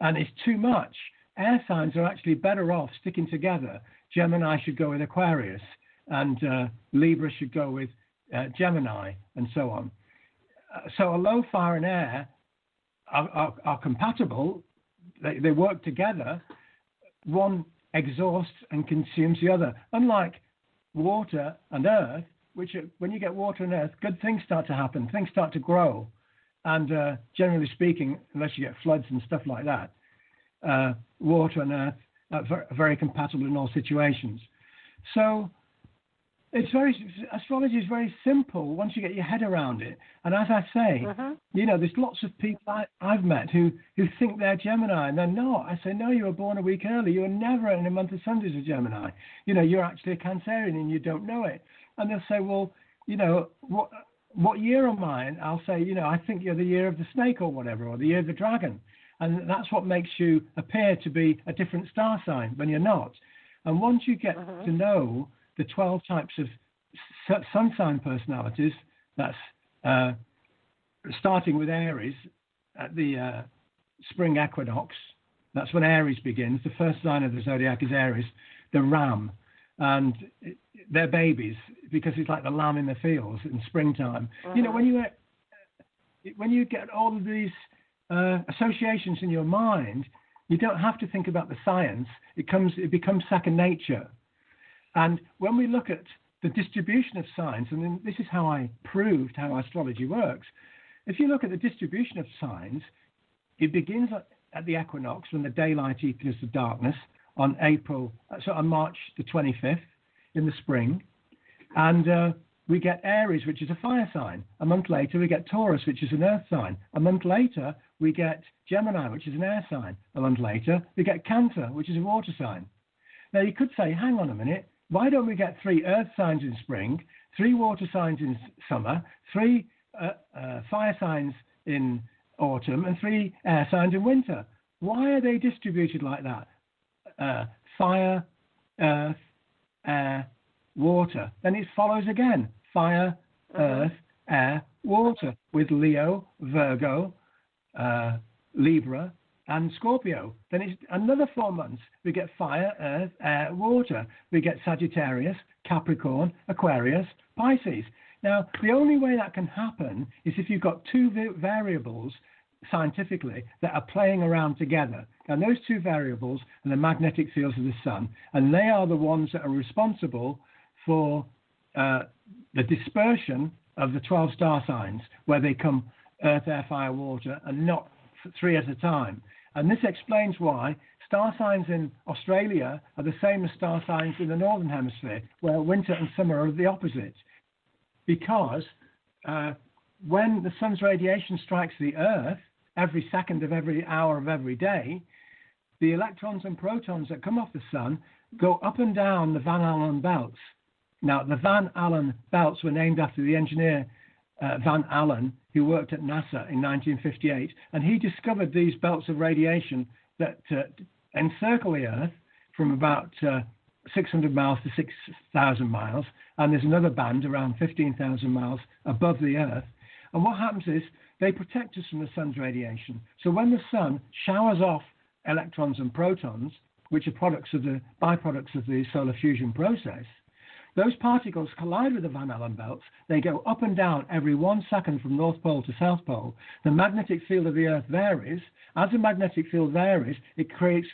And it's too much. Air signs are actually better off sticking together. Gemini should go with Aquarius, and Libra should go with Gemini, and so on. So although fire and air are compatible, they work together, one exhausts and consumes the other. Unlike water and earth, which when you get water and earth, good things start to happen, things start to grow. And generally speaking, unless you get floods and stuff like that, water and earth are very compatible in all situations. So astrology is very simple once you get your head around it. And as I say, there's lots of people I've met who think they're Gemini and they're not. I say, no, you were born a week early. You were never in a month of Sundays a Gemini. You're actually a Cancerian and you don't know it. And they'll say, well, what year am I? And I'll say, I think you're the year of the snake or whatever, or the year of the dragon. And that's what makes you appear to be a different star sign when you're not. And once you get to know the 12 types of sun sign personalities, that's starting with Aries at the spring equinox. That's when Aries begins. The first sign of the zodiac is Aries, the ram. And they're babies because it's like the lamb in the fields in springtime. When you get all of these associations in your mind, you don't have to think about the science. It becomes second nature. And when we look at the distribution of signs, and then this is how I proved how astrology works. If you look at the distribution of signs, it begins at the equinox when the daylight equals the darkness on March the 25th in the spring. And we get Aries, which is a fire sign. A month later, we get Taurus, which is an earth sign. A month later, we get Gemini, which is an air sign. A month later, we get Cancer, which is a water sign. Now, you could say, hang on a minute, why don't we get 3 earth signs in spring, 3 water signs in summer, 3 fire signs in autumn, and 3 air signs in winter? Why are they distributed like that? Fire, earth, air, water. Then it follows again. Fire, earth, air, water, with Leo, Virgo, Libra, and Scorpio. Then it's another 4 months. We get fire, earth, air, water. We get Sagittarius, Capricorn, Aquarius, Pisces. Now, the only way that can happen is if you've got 2 variables scientifically that are playing around together. And those 2 variables are the magnetic fields of the sun, and they are the ones that are responsible for the dispersion of the 12 star signs, where they come earth, air, fire, water, and not 3 at a time. And this explains why star signs in Australia are the same as star signs in the Northern Hemisphere, where winter and summer are the opposite. Because when the sun's radiation strikes the Earth, every second of every hour of every day, the electrons and protons that come off the sun go up and down the Van Allen belts. Now, the Van Allen belts were named after the engineer Van Allen, who worked at NASA in 1958, and he discovered these belts of radiation that encircle the Earth from about 600 miles to 6,000 miles, and there's another band around 15,000 miles above the Earth. And what happens is they protect us from the sun's radiation. So when the sun showers off electrons and protons, which are byproducts of the solar fusion process, those particles collide with the Van Allen belts. They go up and down every 1 second from North Pole to South Pole. The magnetic field of the Earth varies. As the magnetic field varies, it creates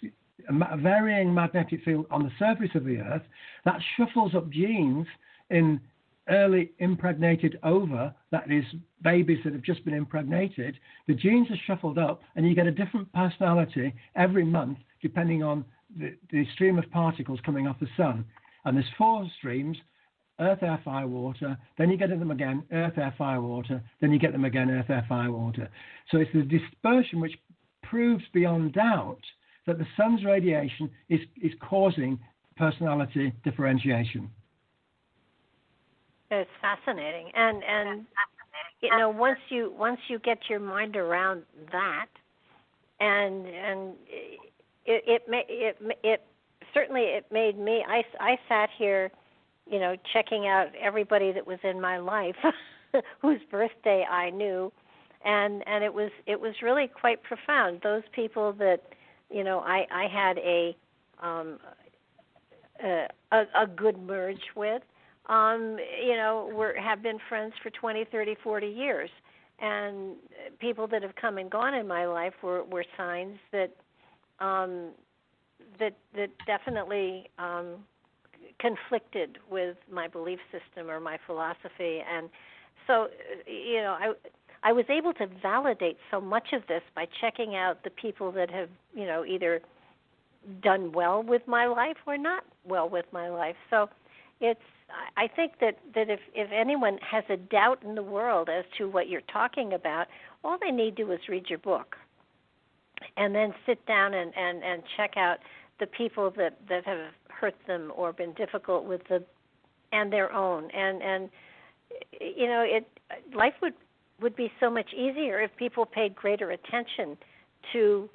a varying magnetic field on the surface of the Earth that shuffles up genes in early impregnated ova, that is, babies that have just been impregnated. The genes are shuffled up, and you get a different personality every month depending on the stream of particles coming off the sun. And there's 4 streams: earth, air, fire, water. Then you get them again, earth, air, fire, water. Then you get them again, earth, air, fire, water. So it's the dispersion which proves beyond doubt that the sun's radiation is causing personality differentiation. It's fascinating, and you know, once you get your mind around that, and it certainly made me. I sat here, you know, checking out everybody that was in my life, whose birthday I knew, and it was really quite profound. Those people that, you know, I had a good merge with, you know, have been friends for 20, 30, 40 years, and people that have come and gone in my life were signs that that definitely conflicted with my belief system or my philosophy. And so, you know, I was able to validate so much of this by checking out the people that have, you know, either done well with my life or not well with my life. So I think that if anyone has a doubt in the world as to what you're talking about, all they need to do is read your book and then sit down and check out the people that have hurt them or been difficult with and their own. And you know, life would be so much easier if people paid greater attention to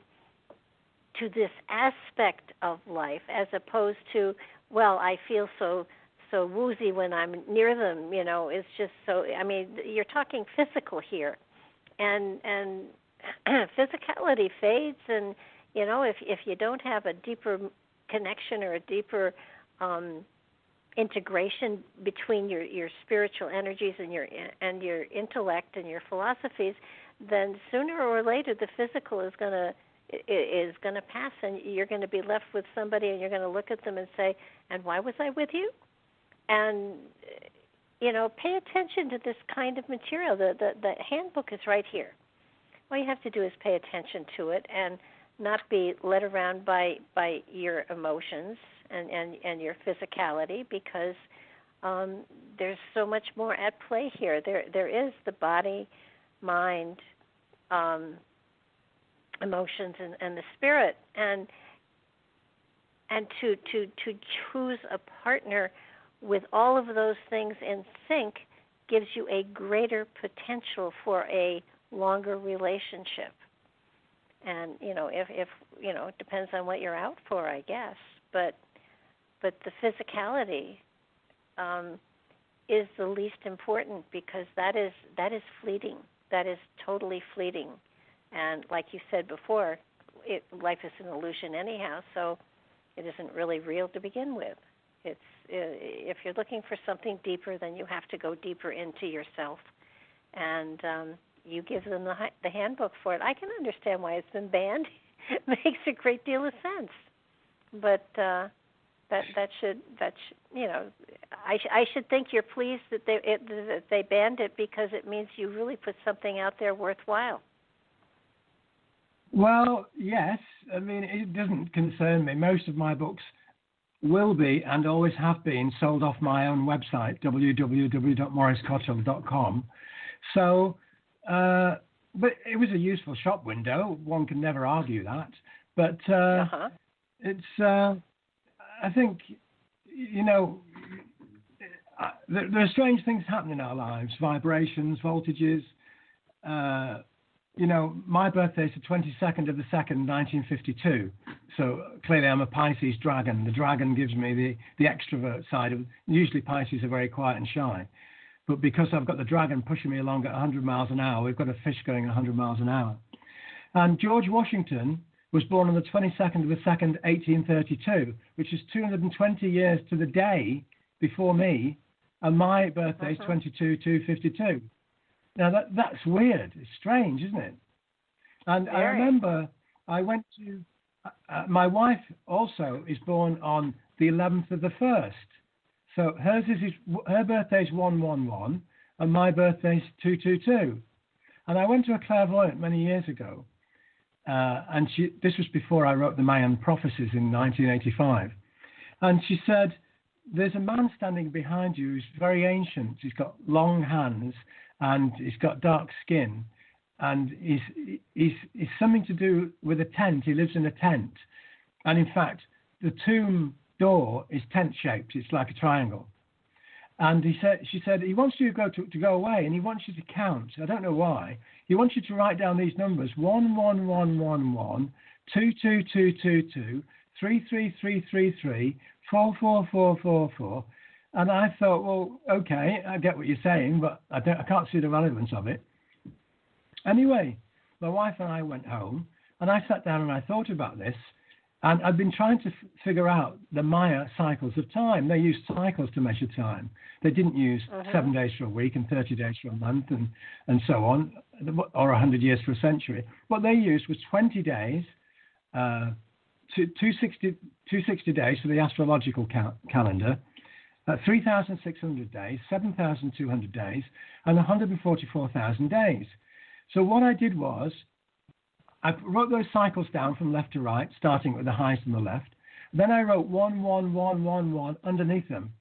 this aspect of life, as opposed to, well, I feel so woozy when I'm near them, you know. It's just so, I mean, you're talking physical here, and physicality fades, and you know, if you don't have a deeper connection or a deeper integration between your spiritual energies and your intellect and your philosophies, then sooner or later the physical is going to pass, and you're going to be left with somebody, and you're going to look at them and say, and why was I with you? And you know, pay attention to this kind of material. The handbook is right here. All you have to do is pay attention to it and not be led around by your emotions and your physicality, because there's so much more at play here. There is the body, mind, emotions, and the spirit, and to choose a partner with all of those things in sync gives you a greater potential for a longer relationship. And you know, if you know, it depends on what you're out for, I guess. But the physicality is the least important, because that is fleeting. That is totally fleeting. And like you said before, life is an illusion anyhow, so it isn't really real to begin with. It's if you're looking for something deeper, then you have to go deeper into yourself, and you give them the handbook for it. I can understand why it's been banned. It makes a great deal of sense, but that should you know, I should think you're pleased that they banned it, because it means you really put something out there worthwhile. Well, yes. I mean, it doesn't concern me. Most of my books will be and always have been sold off my own website, www.mauricecotterell.com. So, but it was a useful shop window. One can never argue that. But it's, I think, you know, there are strange things happening in our lives, vibrations, voltages. You know, my birthday is the 22nd of the 2nd, 1952. So clearly I'm a Pisces dragon. The dragon gives me the extrovert side. Usually Pisces are very quiet and shy. But because I've got the dragon pushing me along at 100 miles an hour, we've got a fish going 100 miles an hour. And George Washington was born on the 22nd of the 2nd, 1832, which is 220 years to the day before me. And my birthday is 22/2/52. Now, that's weird. It's strange, isn't it? And I remember I went to... my wife also is born on the 11th of the 1st. So her birthday is 1/11, and my birthday is 2/22. And I went to a clairvoyant many years ago, and this was before I wrote the Mayan prophecies in 1985. And she said, there's a man standing behind you who's very ancient. He's got long hands, and he's got dark skin, and he's something to do with a tent. He lives in a tent, and in fact, the tomb door is tent-shaped. It's like a triangle. And she said he wants you to go away, and he wants you to count. I don't know why. He wants you to write down these numbers: 11111, 22222, 33333, 44444. And I thought, well, okay, I get what you're saying, but I can't see the relevance of it. Anyway, my wife and I went home, and I sat down and I thought about this, and I've been trying to figure out the Maya cycles of time. They used cycles to measure time. They didn't use 7 days for a week and 30 days for a month and so on, or 100 years for a century. What they used was 20 days, 260 days for the astrological calendar, 3,600 days, 7,200 days, and 144,000 days. So what I did was, I wrote those cycles down from left to right, starting with the highest on the left. Then I wrote 11111 underneath them.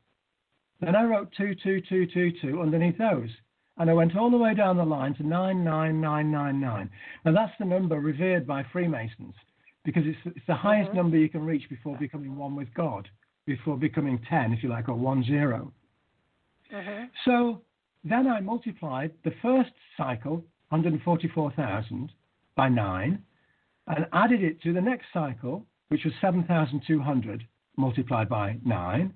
Then I wrote 22222 underneath those. And I went all the way down the line to 99999. Now that's the number revered by Freemasons, because it's the highest number you can reach before becoming one with God, before becoming 10, if you like, or 10. So then I multiplied the first cycle, 144,000, by 9, and added it to the next cycle, which was 7,200 multiplied by 9.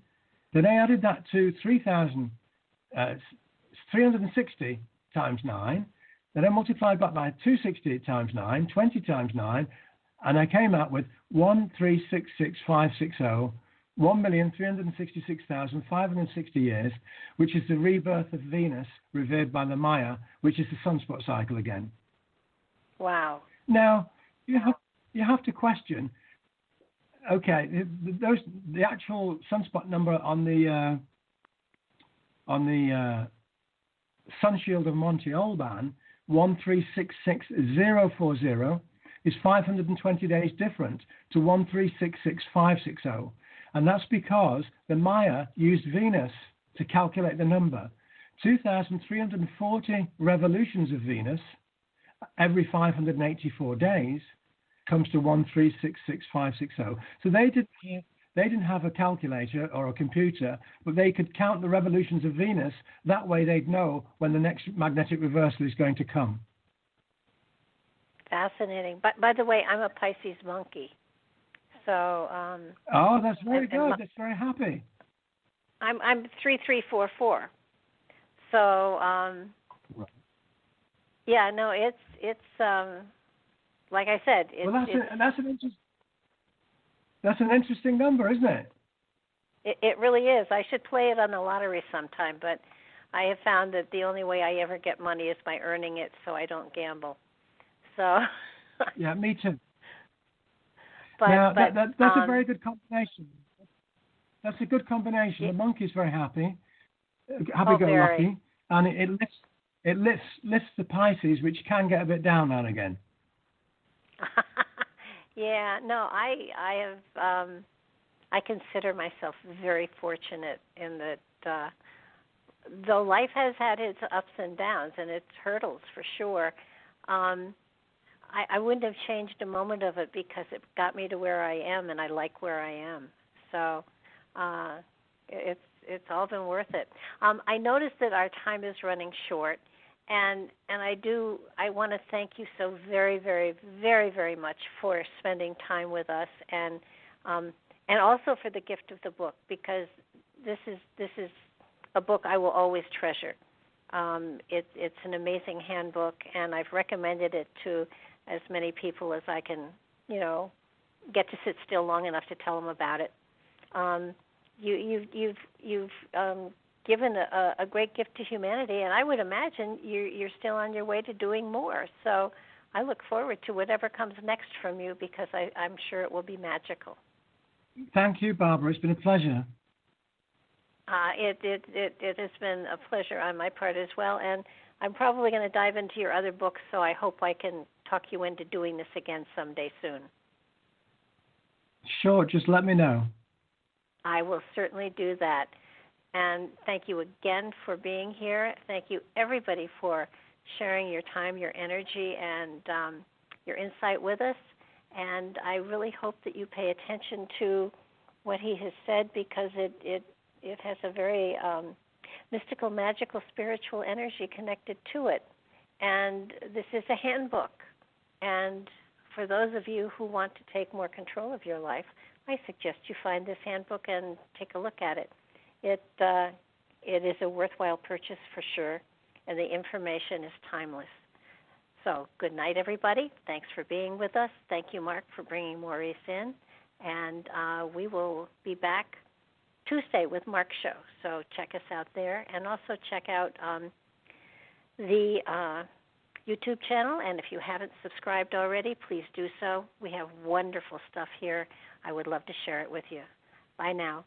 Then I added that to 360 times 9. Then I multiplied that by 260 times 9, 20 times 9, and I came out with 1366560, 1,366,560 years, which is the rebirth of Venus, revered by the Maya, which is the sunspot cycle again. Wow. Now, you have to question, okay, the actual sunspot number on the Sunshield of Monte, Olban, 1366040, is 520 days different to 1366560. And that's because the Maya used Venus to calculate the number. 2,340 revolutions of Venus every 584 days comes to 1366560. So they didn't have a calculator or a computer, but they could count the revolutions of Venus. That way they'd know when the next magnetic reversal is going to come. Fascinating. But by the way, I'm a Pisces monkey. So oh, that's very good. That's very happy. I'm 3344. So yeah, no, it's like I said. That's an interesting number, isn't it? It really is. I should play it on the lottery sometime, but I have found that the only way I ever get money is by earning it, so I don't gamble. So. Yeah, me too. But that's a very good combination. That's a good combination. The monkey's very happy-go-lucky, and it lifts the Pisces, which can get a bit down now and again. Yeah, no, I have I consider myself very fortunate in that though life has had its ups and downs and its hurdles for sure, I wouldn't have changed a moment of it because it got me to where I am, and I like where I am. So it's all been worth it. I noticed that our time is running short, and I want to thank you so very, very, very, very much for spending time with us, and also for the gift of the book, because this is a book I will always treasure. It's an amazing handbook, and I've recommended it to as many people as I can, get to sit still long enough to tell them about it. You've given a great gift to humanity, and I would imagine you're still on your way to doing more. So I look forward to whatever comes next from you, because I'm sure it will be magical. Thank you, Barbara. It's been a pleasure. It has been a pleasure on my part as well, and I'm probably going to dive into your other books, so I hope I can talk you into doing this again someday soon. Sure, just let me know. I will certainly do that. And thank you again for being here. Thank you, everybody, for sharing your time, your energy, and your insight with us. And I really hope that you pay attention to what he has said, because it has a very mystical, magical, spiritual energy connected to it. And this is a handbook. And for those of you who want to take more control of your life, I suggest you find this handbook and take a look at it. It is a worthwhile purchase for sure, and the information is timeless. So good night, everybody. Thanks for being with us. Thank you, Mark, for bringing Maurice in. And we will be back Tuesday with Mark's show. So check us out there. And also check out the YouTube channel. And if you haven't subscribed already, please do so. We have wonderful stuff here. I would love to share it with you. Bye now.